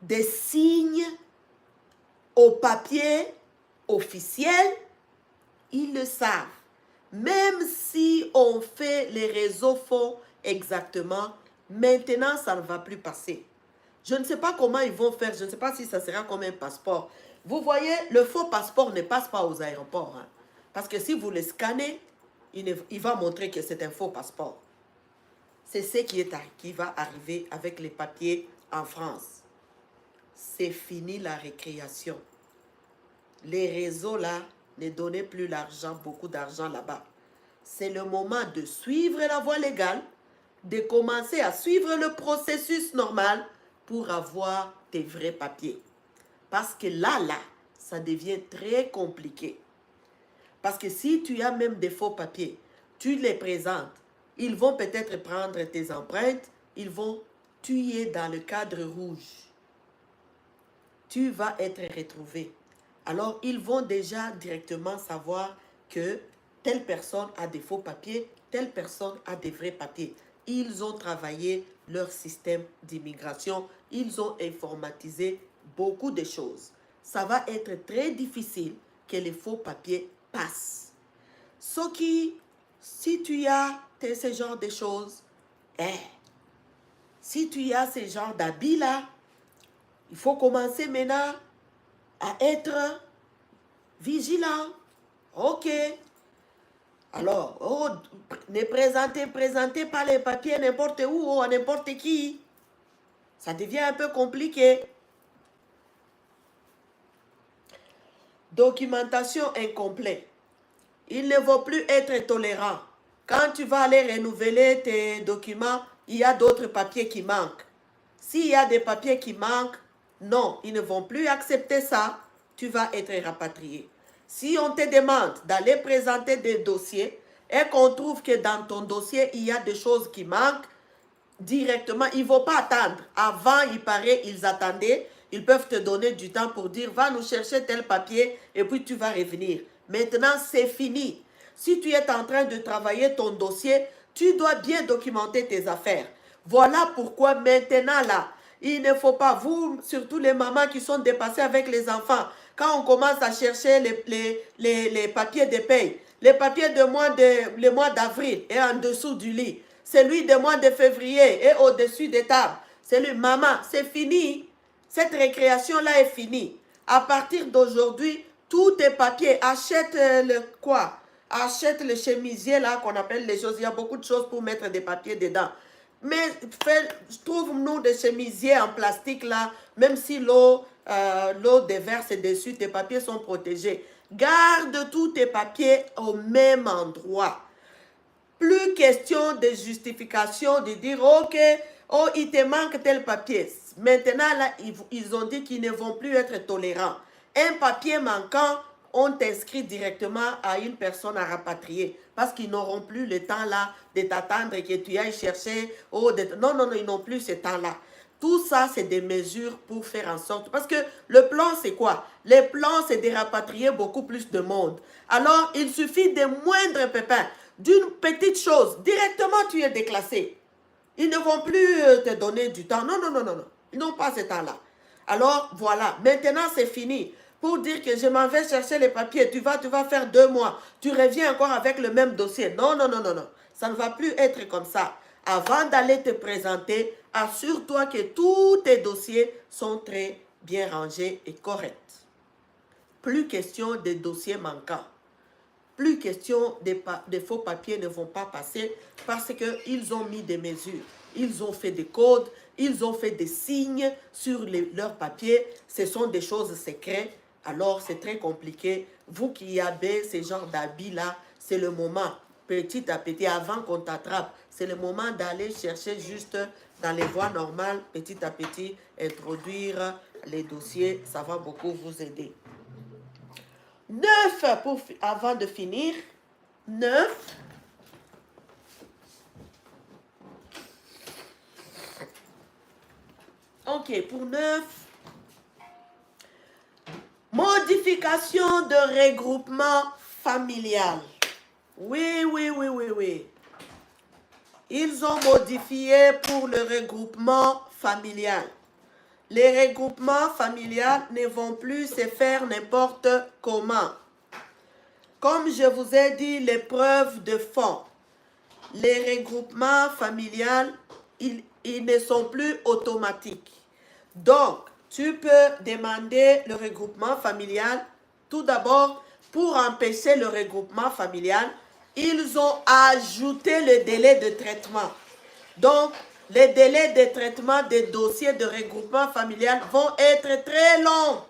des signes au papier officiel. Ils le savent. Même si on fait les réseaux faux exactement, maintenant, ça ne va plus passer. Je ne sais pas comment ils vont faire. Je ne sais pas si ça sera comme un passeport. Vous voyez, le faux passeport ne passe pas aux aéroports. Hein. Parce que si vous le scannez, il va montrer que c'est un faux passeport. C'est ce qui va arriver avec les papiers en France. C'est fini la récréation. Les réseaux là, ne donnez plus l'argent, beaucoup d'argent là-bas. C'est le moment de suivre la voie légale, de commencer à suivre le processus normal pour avoir tes vrais papiers. Parce que là, ça devient très compliqué. Parce que si tu as même des faux papiers, tu les présentes, ils vont peut-être prendre tes empreintes, ils vont tuer dans le cadre rouge. Tu vas être retrouvé. Alors, ils vont déjà directement savoir que telle personne a des faux papiers, telle personne a des vrais papiers. Ils ont travaillé leur système d'immigration, ils ont informatisé beaucoup de choses. Ça va être très difficile que les faux papiers passent. Ce qui, si tu as ce genre de choses, si tu as ce genre d'habits-là, il faut commencer maintenant à être vigilant. Ok. Alors, ne présentez pas les papiers n'importe où ou à n'importe qui. Ça devient un peu compliqué. Documentation incomplète. Il ne va plus être tolérant. Quand tu vas aller renouveler tes documents, il y a d'autres papiers qui manquent. S'il y a des papiers qui manquent, non, ils ne vont plus accepter ça. Tu vas être rapatrié. Si on te demande d'aller présenter des dossiers et qu'on trouve que dans ton dossier, il y a des choses qui manquent, directement, il ne faut pas attendre. Avant, il paraît, ils attendaient. Ils peuvent te donner du temps pour dire, va nous chercher tel papier et puis tu vas revenir. Maintenant, c'est fini. Si tu es en train de travailler ton dossier, tu dois bien documenter tes affaires. Voilà pourquoi maintenant, là, il ne faut pas, vous, surtout les mamans qui sont dépassées avec les enfants, quand on commence à chercher les papiers de paye, les papiers le mois d'avril et en dessous du lit, celui du mois de février et au-dessus des tables, c'est lui, maman, c'est fini. Cette récréation-là est finie. À partir d'aujourd'hui, tous tes papiers, achète le quoi? Achète le chemisier là qu'on appelle les choses. Il y a beaucoup de choses pour mettre des papiers dedans. Mais trouve-nous des chemisiers en plastique là, même si l'eau déverse dessus, tes papiers sont protégés. Garde tous tes papiers au même endroit. Plus question de justification, de dire, ok, oh, il te manque tel papier. Maintenant, là, ils ont dit qu'ils ne vont plus être tolérants. Un papier manquant, on t'inscrit directement à une personne à rapatrier. Parce qu'ils n'auront plus le temps là de t'attendre que tu ailles chercher. Non, non, non, ils n'ont plus ce temps-là. Tout ça, c'est des mesures pour faire en sorte... Parce que le plan, c'est quoi? Le plan, c'est de rapatrier beaucoup plus de monde. Alors, il suffit de moindres pépins, d'une petite chose. Directement, tu es déclassé. Ils ne vont plus te donner du temps. Non, non, non, non, non. Ils n'ont pas ce temps-là. Alors, voilà. Maintenant, c'est fini. Pour dire que je m'en vais chercher les papiers, tu vas faire 2 mois. Tu reviens encore avec le même dossier. Non, non, non, non, non. Ça ne va plus être comme ça. Avant d'aller te présenter, assure-toi que tous tes dossiers sont très bien rangés et corrects. Plus question de dossiers manquants. Plus question des faux papiers ne vont pas passer parce qu'ils ont mis des mesures. Ils ont fait des codes, ils ont fait des signes sur leurs papiers. Ce sont des choses secrètes. Alors, c'est très compliqué. Vous qui avez ce genre d'habits-là, c'est le moment, petit à petit, avant qu'on t'attrape, c'est le moment d'aller chercher juste dans les voies normales, petit à petit, introduire les dossiers. Ça va beaucoup vous aider. 9, avant de finir, 9. Ok, pour 9. Modification de regroupement familial. Oui, oui, oui, oui, oui. Ils ont modifié pour le regroupement familial. Les regroupements familiaux ne vont plus se faire n'importe comment. Comme je vous ai dit, les preuves de fonds, les regroupements familiales, ils ne sont plus automatiques. Donc, tu peux demander le regroupement familial. Tout d'abord, pour empêcher le regroupement familial, ils ont ajouté le délai de traitement. Donc, les délais de traitement des dossiers de regroupement familial vont être très longs.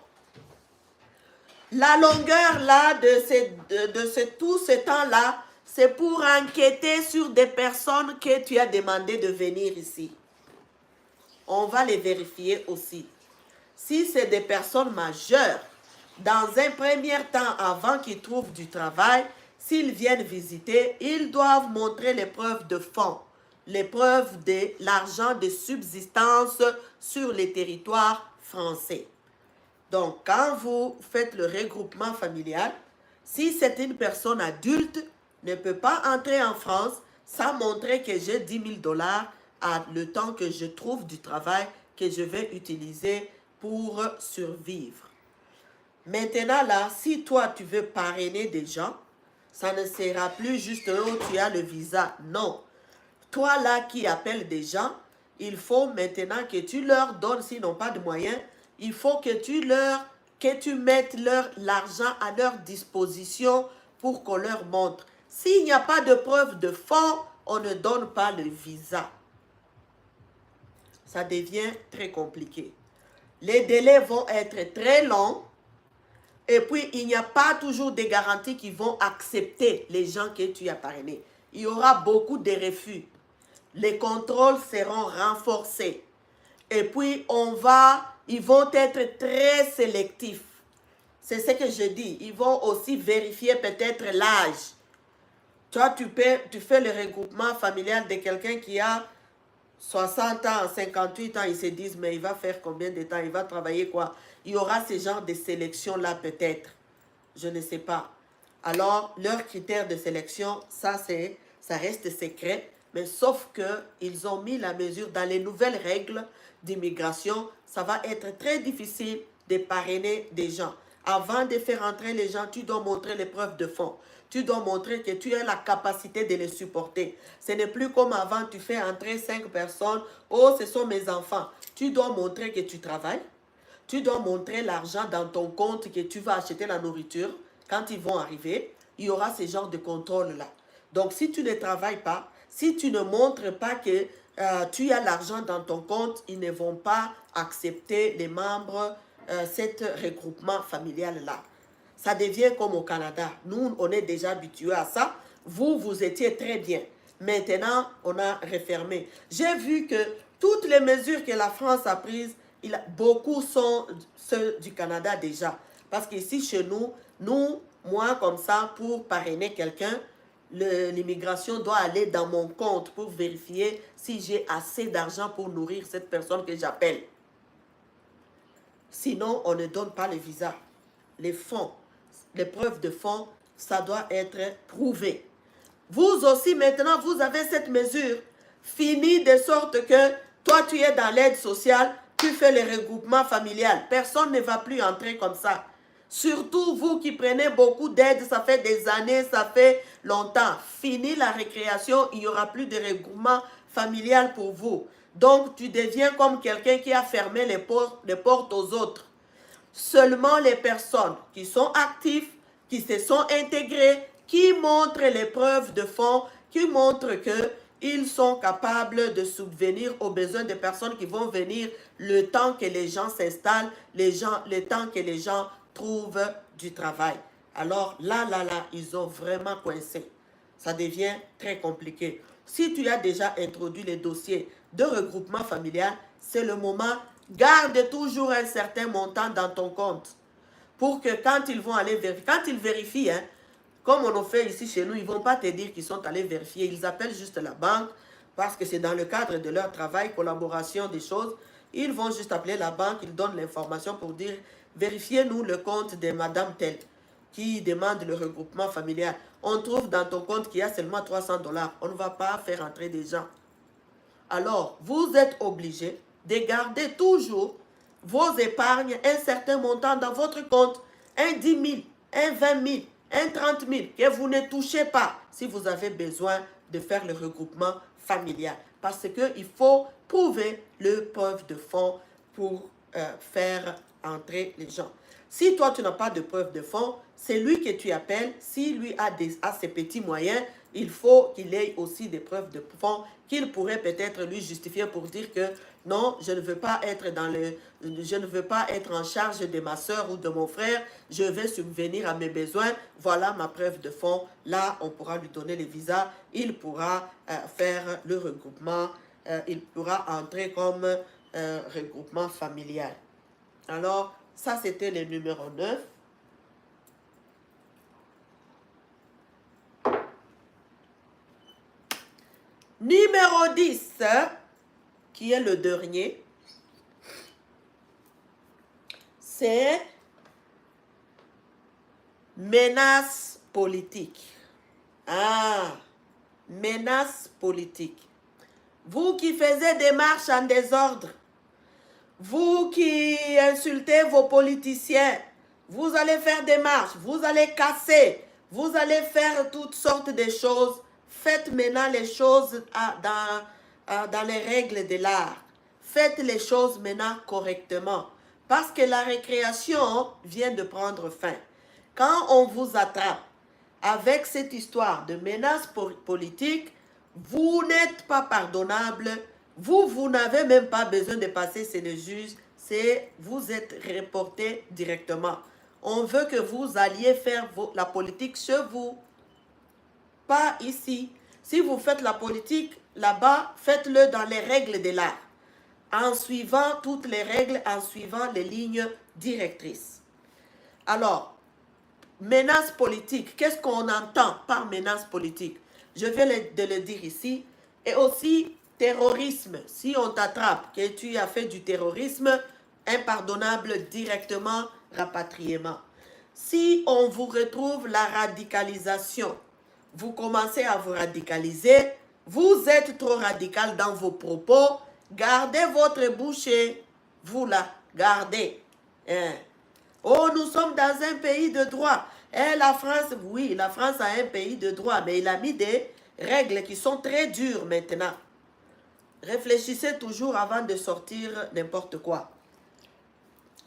La longueur là de tout ce temps-là, c'est pour enquêter sur des personnes que tu as demandé de venir ici. On va les vérifier aussi. Si c'est des personnes majeures, dans un premier temps, avant qu'ils trouvent du travail, s'ils viennent visiter, ils doivent montrer les preuves de fonds, les preuves de l'argent de subsistance sur les territoires français. Donc, quand vous faites le regroupement familial, si c'est une personne adulte, ne peut pas entrer en France sans montrer que j'ai 10 000 dollars à le temps que je trouve du travail que je vais utiliser pour survivre. Maintenant, là, si toi, tu veux parrainer des gens, ça ne sera plus juste où tu as le visa. Non. Toi, là, qui appelles des gens, il faut maintenant que tu leur donnes, s'ils n'ont pas de moyens, il faut que tu mettes l'argent à leur disposition pour qu'on leur montre. S'il n'y a pas de preuve de fonds, on ne donne pas le visa. Ça devient très compliqué. Les délais vont être très longs. Et puis, il n'y a pas toujours des garanties qui vont accepter les gens que tu as parrainés. Il y aura beaucoup de refus. Les contrôles seront renforcés. Et puis, ils vont être très sélectifs. C'est ce que je dis. Ils vont aussi vérifier peut-être l'âge. Toi, tu fais le regroupement familial de quelqu'un qui a 60 ans, 58 ans. Ils se disent, mais il va faire combien de temps? Il va travailler quoi? Il y aura ce genre de sélection-là peut-être. Je ne sais pas. Alors, leurs critères de sélection, ça reste secret. Mais sauf qu'ils ont mis la mesure dans les nouvelles règles d'immigration. Ça va être très difficile de parrainer des gens. Avant de faire entrer les gens, tu dois montrer les preuves de fonds. Tu dois montrer que tu as la capacité de les supporter. Ce n'est plus comme avant, tu fais entrer 5 personnes. Oh, ce sont mes enfants. Tu dois montrer que tu travailles. Tu dois montrer l'argent dans ton compte que tu vas acheter la nourriture. Quand ils vont arriver, il y aura ce genre de contrôle-là. Donc, si tu ne travailles pas, si tu ne montres pas que tu as l'argent dans ton compte, ils ne vont pas accepter les membres, cet regroupement familial-là. Ça devient comme au Canada. Nous, on est déjà habitués à ça. Vous, vous étiez très bien. Maintenant, on a refermé. J'ai vu que toutes les mesures que la France a prises, beaucoup sont ceux du Canada déjà. Parce qu'ici, chez nous, moi, comme ça, pour parrainer quelqu'un, l'immigration doit aller dans mon compte pour vérifier si j'ai assez d'argent pour nourrir cette personne que j'appelle. Sinon, on ne donne pas le visa. Les fonds, les preuves de fonds, ça doit être prouvé. Vous aussi, maintenant, vous avez cette mesure. Fini de sorte que toi, tu es dans l'aide sociale, tu fais le regroupement familial. Personne ne va plus entrer comme ça. Surtout vous qui prenez beaucoup d'aide, ça fait des années, ça fait longtemps. Fini la récréation, il n'y aura plus de regroupement familial pour vous. Donc, tu deviens comme quelqu'un qui a fermé les portes aux autres. Seulement les personnes qui sont actives, qui se sont intégrées, qui montrent les preuves de fonds, qui montrent qu'ils sont capables de subvenir aux besoins des personnes qui vont venir le temps que les gens s'installent, le temps que les gens trouvent du travail. Alors là, ils ont vraiment coincé. Ça devient très compliqué. Si tu as déjà introduit les dossiers de regroupement familial, c'est le moment. Garde toujours un certain montant dans ton compte pour que quand ils vont aller vérifier, quand ils vérifient, hein, comme on a fait ici chez nous, ils ne vont pas te dire qu'ils sont allés vérifier. Ils appellent juste la banque parce que c'est dans le cadre de leur travail, collaboration, des choses. Ils vont juste appeler la banque, ils donnent l'information pour dire vérifiez-nous le compte de Madame telle qui demande le regroupement familial. On trouve dans ton compte qu'il y a seulement 300 dollars. On ne va pas faire entrer des gens. Alors, vous êtes obligé de garder toujours vos épargnes, un certain montant dans votre compte, un 10 000, un 20 000, un 30 000 que vous ne touchez pas si vous avez besoin de faire le regroupement familial. Parce qu'il faut prouver le preuve de fonds pour faire entrer les gens. Si toi, tu n'as pas de preuve de fonds, c'est lui que tu appelles. Si lui a ses petits moyens, il faut qu'il ait aussi des preuves de fonds qu'il pourrait peut-être lui justifier pour dire que non, je ne veux pas être je ne veux pas être en charge de ma soeur ou de mon frère, je vais subvenir à mes besoins, voilà ma preuve de fonds. Là, on pourra lui donner les visas, il pourra faire le regroupement, il pourra entrer comme regroupement familial. Alors, ça c'était le numéro 9. Numéro 10, qui est le dernier, c'est menace politique. Ah, menace politique. Vous qui faisiez des marches en désordre, vous qui insultez vos politiciens, vous allez faire des marches, vous allez casser, vous allez faire toutes sortes de choses. Faites maintenant les choses dans les règles de l'art. Faites les choses maintenant correctement. Parce que la récréation vient de prendre fin. Quand on vous attrape avec cette histoire de menace politique, vous n'êtes pas pardonnable. Vous n'avez même pas besoin de passer chez le juge. Vous êtes reporté directement. On veut que vous alliez faire la politique chez vous, pas ici. Si vous faites la politique là-bas, faites-le dans les règles de l'art, en suivant toutes les règles, en suivant les lignes directrices. Alors, menace politique, qu'est-ce qu'on entend par menace politique? Je vais de le dire ici. Et aussi, terrorisme. Si on t'attrape que tu as fait du terrorisme, impardonnable directement, rapatriement. Si on vous retrouve la radicalisation, vous commencez à vous radicaliser, vous êtes trop radical dans vos propos, gardez votre bouche, vous là, gardez. Oh, nous sommes dans un pays de droit. Et la France, oui, la France a un pays de droit, mais il a mis des règles qui sont très dures maintenant. Réfléchissez toujours avant de sortir n'importe quoi.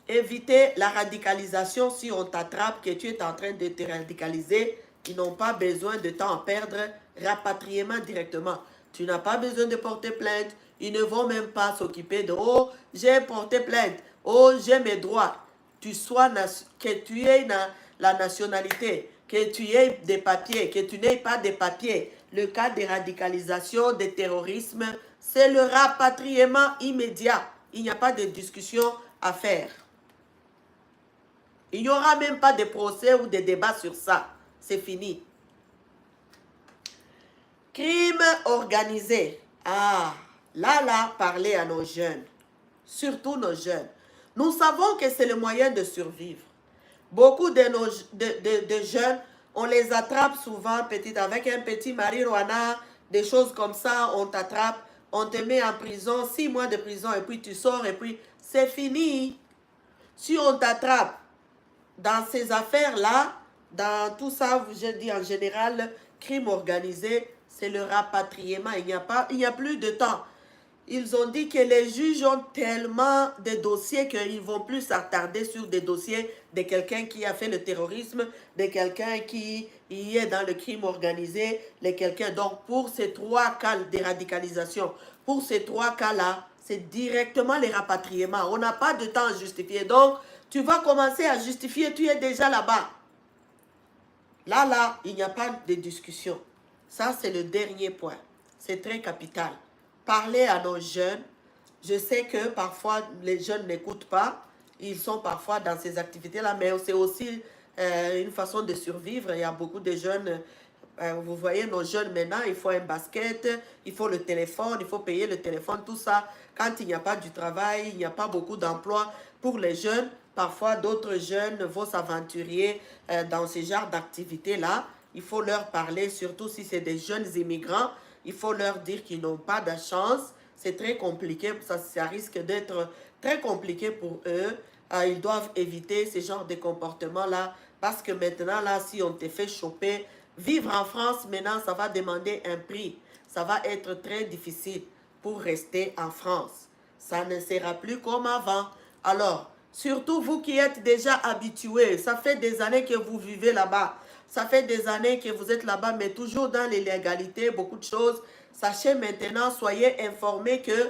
Évitez la radicalisation. Si on t'attrape, que tu es en train de te radicaliser, ils n'ont pas besoin de temps à perdre. Rapatriement directement. Tu n'as pas besoin de porter plainte. Ils ne vont même pas s'occuper de « Oh, j'ai porté plainte. Oh, j'ai mes droits. » Que tu aies la nationalité, que tu aies des papiers, que tu n'aies pas de papiers. Le cas de radicalisation, de terrorisme, c'est le rapatriement immédiat. Il n'y a pas de discussion à faire. Il n'y aura même pas de procès ou de débat sur ça. C'est fini. Crime organisé. Ah, là, parlez à nos jeunes. Surtout nos jeunes. Nous savons que c'est le moyen de survivre. Beaucoup de jeunes, on les attrape souvent avec un petit marijuana, des choses comme ça, on t'attrape, on te met en prison, 6 mois de prison, et puis tu sors, et puis c'est fini. Si on t'attrape dans ces affaires-là, dans tout ça, je dis en général, crime organisé, c'est le rapatriement. Il n'y a plus de temps. Ils ont dit que les juges ont tellement de dossiers qu'ils ne vont plus s'attarder sur des dossiers de quelqu'un qui a fait le terrorisme, de quelqu'un qui y est dans le crime organisé, de quelqu'un. Donc, pour ces 3 cas de radicalisation, pour ces 3 cas-là, c'est directement les rapatriements. On n'a pas de temps à justifier. Donc, tu vas commencer à justifier, tu es déjà là-bas. Là, il n'y a pas de discussion. Ça, c'est le dernier point. C'est très capital. Parler à nos jeunes. Je sais que parfois, les jeunes n'écoutent pas. Ils sont parfois dans ces activités-là, mais c'est aussi une façon de survivre. Il y a beaucoup de jeunes, vous voyez, nos jeunes maintenant, il faut un basket, il faut le téléphone, il faut payer le téléphone, tout ça. Quand il n'y a pas du travail, il n'y a pas beaucoup d'emploi pour les jeunes. Parfois, d'autres jeunes vont s'aventurer dans ce genre d'activités-là. Il faut leur parler, surtout si c'est des jeunes immigrants. Il faut leur dire qu'ils n'ont pas de chance. C'est très compliqué. Ça risque d'être très compliqué pour eux. Ils doivent éviter ce genre de comportement-là Parce que maintenant, là, si on te fait choper, vivre en France, maintenant, ça va demander un prix. Ça va être très difficile pour rester en France. Ça ne sera plus comme avant. Alors, surtout vous qui êtes déjà habitués, ça fait des années que vous vivez là-bas. Ça fait des années que vous êtes là-bas, mais toujours dans l'illégalité, beaucoup de choses. Sachez maintenant, soyez informés que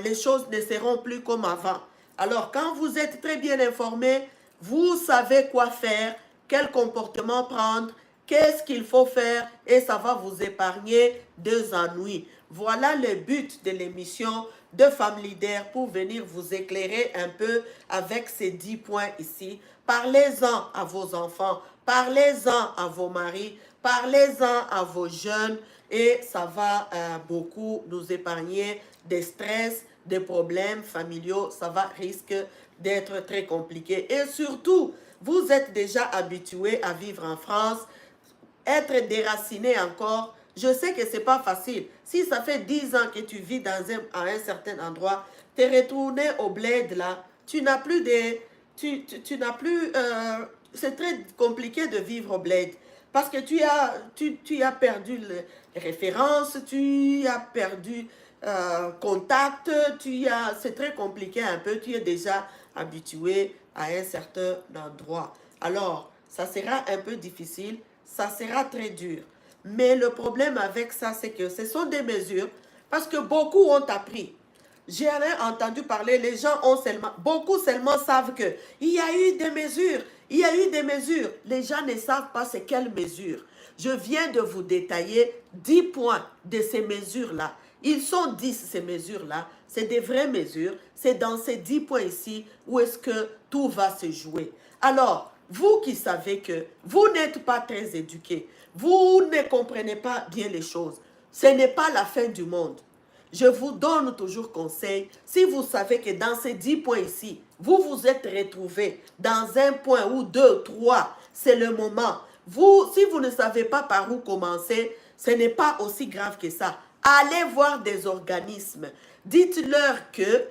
les choses ne seront plus comme avant. Alors, quand vous êtes très bien informés, vous savez quoi faire, quel comportement prendre, qu'est-ce qu'il faut faire et ça va vous épargner des ennuis. Voilà le but de l'émission de Femmes Leaders pour venir vous éclairer un peu avec ces 10 points ici. Parlez-en à vos enfants, parlez-en à vos maris, parlez-en à vos jeunes et ça va beaucoup nous épargner des stress, des problèmes familiaux. Ça va risquer d'être très compliqué. Et surtout, vous êtes déjà habitués à vivre en France, être déraciné encore. Je sais que ce n'est pas facile. Si ça fait 10 ans que tu vis à un certain endroit, te retourner au bled là, tu n'as plus de... Tu n'as plus... c'est très compliqué de vivre au bled. Parce que tu as perdu les références, tu as perdu contact, c'est très compliqué un peu. Tu es déjà habitué à un certain endroit. Alors, ça sera un peu difficile, ça sera très dur. Mais le problème avec ça, c'est que ce sont des mesures, parce que beaucoup ont appris. J'ai entendu parler, les gens ont seulement, beaucoup seulement savent que il y a eu des mesures, il y a eu des mesures. Les gens ne savent pas c'est quelles mesures. Je viens de vous détailler 10 points de ces mesures-là. Ils sont 10 ces mesures-là. C'est des vraies mesures. C'est dans ces 10 points ici où est-ce que tout va se jouer. Alors, vous qui savez que vous n'êtes pas très éduqués, vous ne comprenez pas bien les choses, ce n'est pas la fin du monde. Je vous donne toujours conseil. Si vous savez que dans ces 10 points ici, vous vous êtes retrouvés dans un point ou deux, trois, c'est le moment. Si vous ne savez pas par où commencer, ce n'est pas aussi grave que ça. Allez voir des organismes. Dites-leur que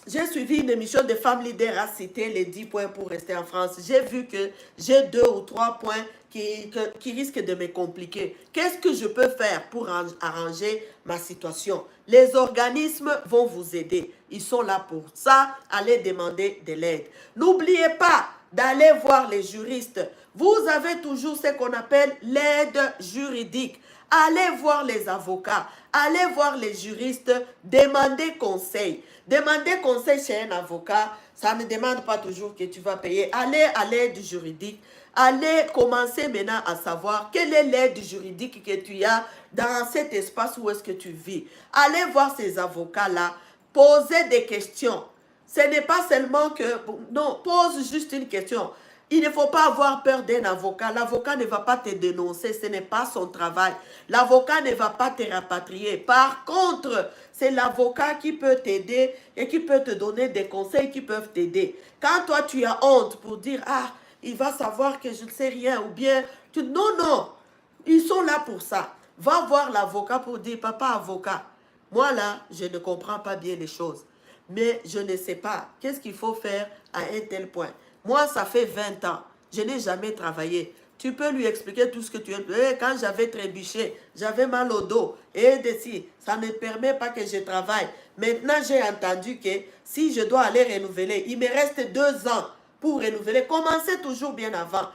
j'ai suivi une émission de Femmes Leaders à citer les 10 points pour rester en France. J'ai vu que j'ai 2 ou 3 points qui risquent de me compliquer. Qu'est-ce que je peux faire pour arranger ma situation? Les organismes vont vous aider. Ils sont là pour ça. Allez demander de l'aide. N'oubliez pas d'aller voir les juristes. Vous avez toujours ce qu'on appelle l'aide juridique. Allez voir les avocats, allez voir les juristes, demandez conseil. Demander conseil chez un avocat, ça ne demande pas toujours que tu vas payer. Allez à l'aide juridique, allez commencer maintenant à savoir quelle est l'aide juridique que tu as dans cet espace où est-ce que tu vis. Allez voir ces avocats-là, posez des questions. Ce n'est pas seulement que... Non, pose juste une question. Il ne faut pas avoir peur d'un avocat. L'avocat ne va pas te dénoncer, ce n'est pas son travail. L'avocat ne va pas te rapatrier. Par contre, c'est l'avocat qui peut t'aider et qui peut te donner des conseils qui peuvent t'aider. Quand toi, tu as honte pour dire, ah, il va savoir que je ne sais rien, ou bien, non, non, ils sont là pour ça. Va voir l'avocat pour dire, papa avocat, moi là, je ne comprends pas bien les choses. Mais je ne sais pas, qu'est-ce qu'il faut faire à un tel point. Moi, ça fait 20 ans. Je n'ai jamais travaillé. Tu peux lui expliquer tout ce que tu veux. Quand j'avais trébuché, j'avais mal au dos. Et ça ne permet pas que je travaille. Maintenant, j'ai entendu que si je dois aller renouveler, il me reste 2 ans pour renouveler. Commencez toujours bien avant.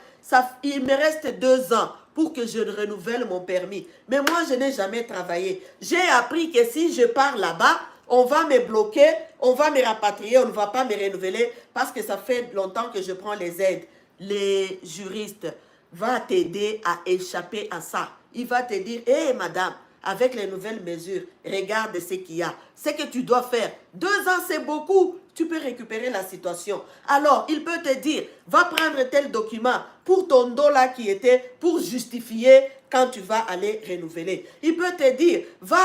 Il me reste 2 ans pour que je renouvelle mon permis. Mais moi, je n'ai jamais travaillé. J'ai appris que si je pars là-bas, on va me bloquer, on va me rapatrier, on ne va pas me renouveler parce que ça fait longtemps que je prends les aides. Les juristes vont t'aider à échapper à ça. Il va te dire, hé madame, avec les nouvelles mesures, regarde ce qu'il y a. Ce que tu dois faire. 2 ans, c'est beaucoup. Tu peux récupérer la situation. Alors, il peut te dire, va prendre tel document pour ton dos là qui était pour justifier quand tu vas aller renouveler. Il peut te dire, va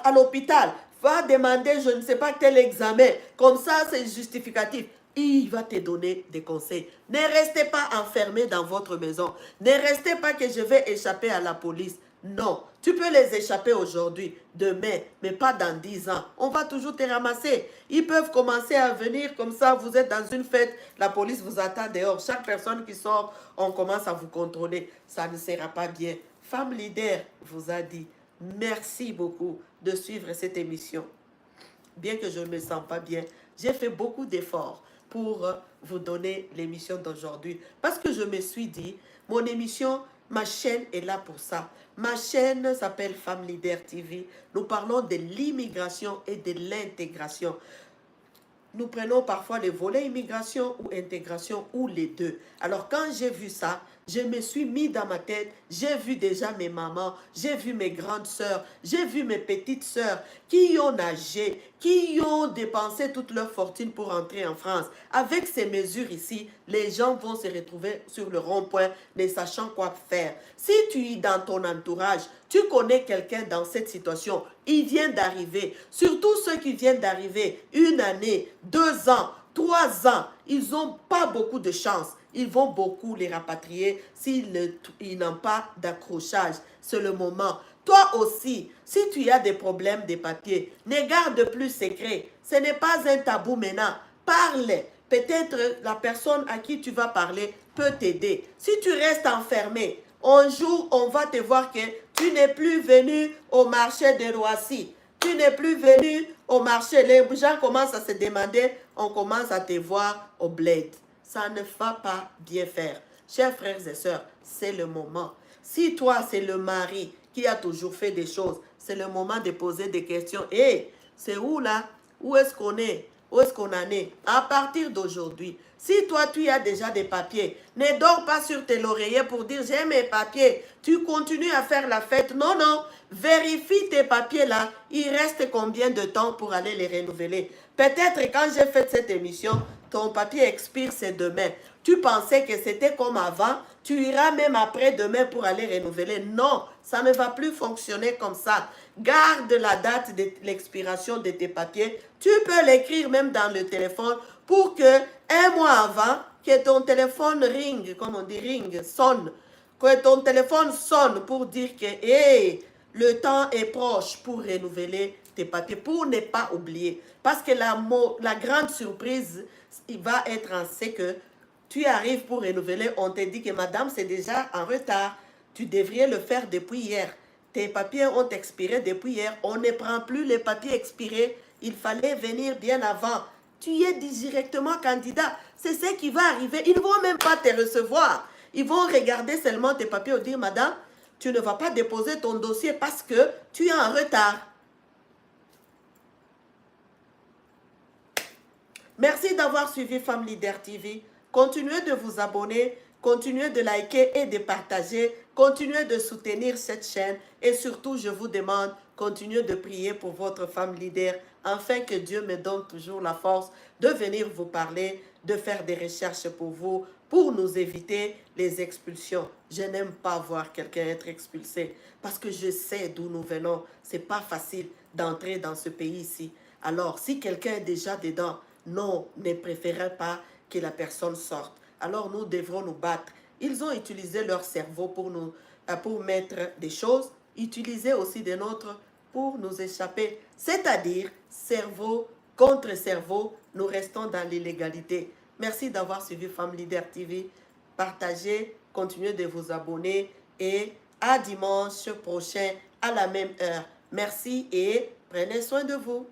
à l'hôpital. Va demander, je ne sais pas quel examen. Comme ça, c'est justificatif. Il va te donner des conseils. Ne restez pas enfermé dans votre maison. Ne restez pas que je vais échapper à la police. Non, tu peux les échapper aujourd'hui, demain, mais pas dans 10 ans. On va toujours te ramasser. Ils peuvent commencer à venir comme ça, vous êtes dans une fête, la police vous attend dehors. Chaque personne qui sort, on commence à vous contrôler. Ça ne sera pas bien. Femme leader vous a dit merci beaucoup de suivre cette émission. Bien que je ne me sens pas bien, j'ai fait beaucoup d'efforts pour vous donner l'émission d'aujourd'hui. Parce que je me suis dit, mon émission, ma chaîne est là pour ça. Ma chaîne s'appelle Femme Leader TV. Nous parlons de l'immigration et de l'intégration. Nous prenons parfois les volets immigration ou intégration ou les deux. Alors quand j'ai vu ça, je me suis mis dans ma tête, j'ai vu déjà mes mamans, j'ai vu mes grandes sœurs, j'ai vu mes petites sœurs qui ont nagé, qui ont dépensé toute leur fortune pour entrer en France. Avec ces mesures ici, les gens vont se retrouver sur le rond-point ne sachant quoi faire. Si tu es dans ton entourage, tu connais quelqu'un dans cette situation, il vient d'arriver, surtout ceux qui viennent d'arriver, 1 année, 2 ans, 3 ans, ils n'ont pas beaucoup de chance. Ils vont beaucoup les rapatrier s'ils n'ont pas d'accrochage. C'est le moment. Toi aussi, si tu as des problèmes de papier, ne garde plus secret. Ce n'est pas un tabou maintenant. Parle. Peut-être la personne à qui tu vas parler peut t'aider. Si tu restes enfermé, un jour, on va te voir que tu n'es plus venu au marché de Roissy. Tu n'es plus venu au marché. Les gens commencent à se demander, on commence à te voir au bled. Ça ne va pas bien faire. Chers frères et sœurs, c'est le moment. Si toi, c'est le mari qui a toujours fait des choses, c'est le moment de poser des questions. Hé, c'est où là? Où est-ce qu'on est? Où est-ce qu'on en est? À partir d'aujourd'hui, si toi, tu as déjà des papiers, ne dors pas sur tes lauriers pour dire j'ai mes papiers. Tu continues à faire la fête. Non, non. Vérifie tes papiers là. Il reste combien de temps pour aller les renouveler? Peut-être quand j'ai fait cette émission, ton papier expire, c'est demain. Tu pensais que c'était comme avant, tu iras même après demain pour aller renouveler. Non, ça ne va plus fonctionner comme ça. Garde la date de l'expiration de tes papiers. Tu peux l'écrire même dans le téléphone pour que 1 mois avant, que ton téléphone ring, comme on dit ring, sonne. Que ton téléphone sonne pour dire que hey, le temps est proche pour renouveler tes papiers, pour ne pas oublier. Parce que la grande surprise, il va être en ce que tu arrives pour renouveler, on te dit que madame, c'est déjà en retard. Tu devrais le faire depuis hier. Tes papiers ont expiré depuis hier. On ne prend plus les papiers expirés. Il fallait venir bien avant. Tu y es directement candidat. C'est ce qui va arriver. Ils ne vont même pas te recevoir. Ils vont regarder seulement tes papiers et dire, madame, tu ne vas pas déposer ton dossier parce que tu es en retard. Merci d'avoir suivi Femme Leader TV. Continuez de vous abonner, continuez de liker et de partager, continuez de soutenir cette chaîne et surtout, je vous demande, continuez de prier pour votre femme leader afin que Dieu me donne toujours la force de venir vous parler, de faire des recherches pour vous, pour nous éviter les expulsions. Je n'aime pas voir quelqu'un être expulsé parce que je sais d'où nous venons. Ce n'est pas facile d'entrer dans ce pays-ci. Alors, si quelqu'un est déjà dedans, non, ne préférez pas que la personne sorte. Alors nous devrons nous battre. Ils ont utilisé leur cerveau pour mettre des choses, utiliser aussi des nôtres pour nous échapper. C'est-à-dire, cerveau contre cerveau, nous restons dans l'illégalité. Merci d'avoir suivi Femme Leader TV. Partagez, continuez de vous abonner et à dimanche prochain à la même heure. Merci et prenez soin de vous.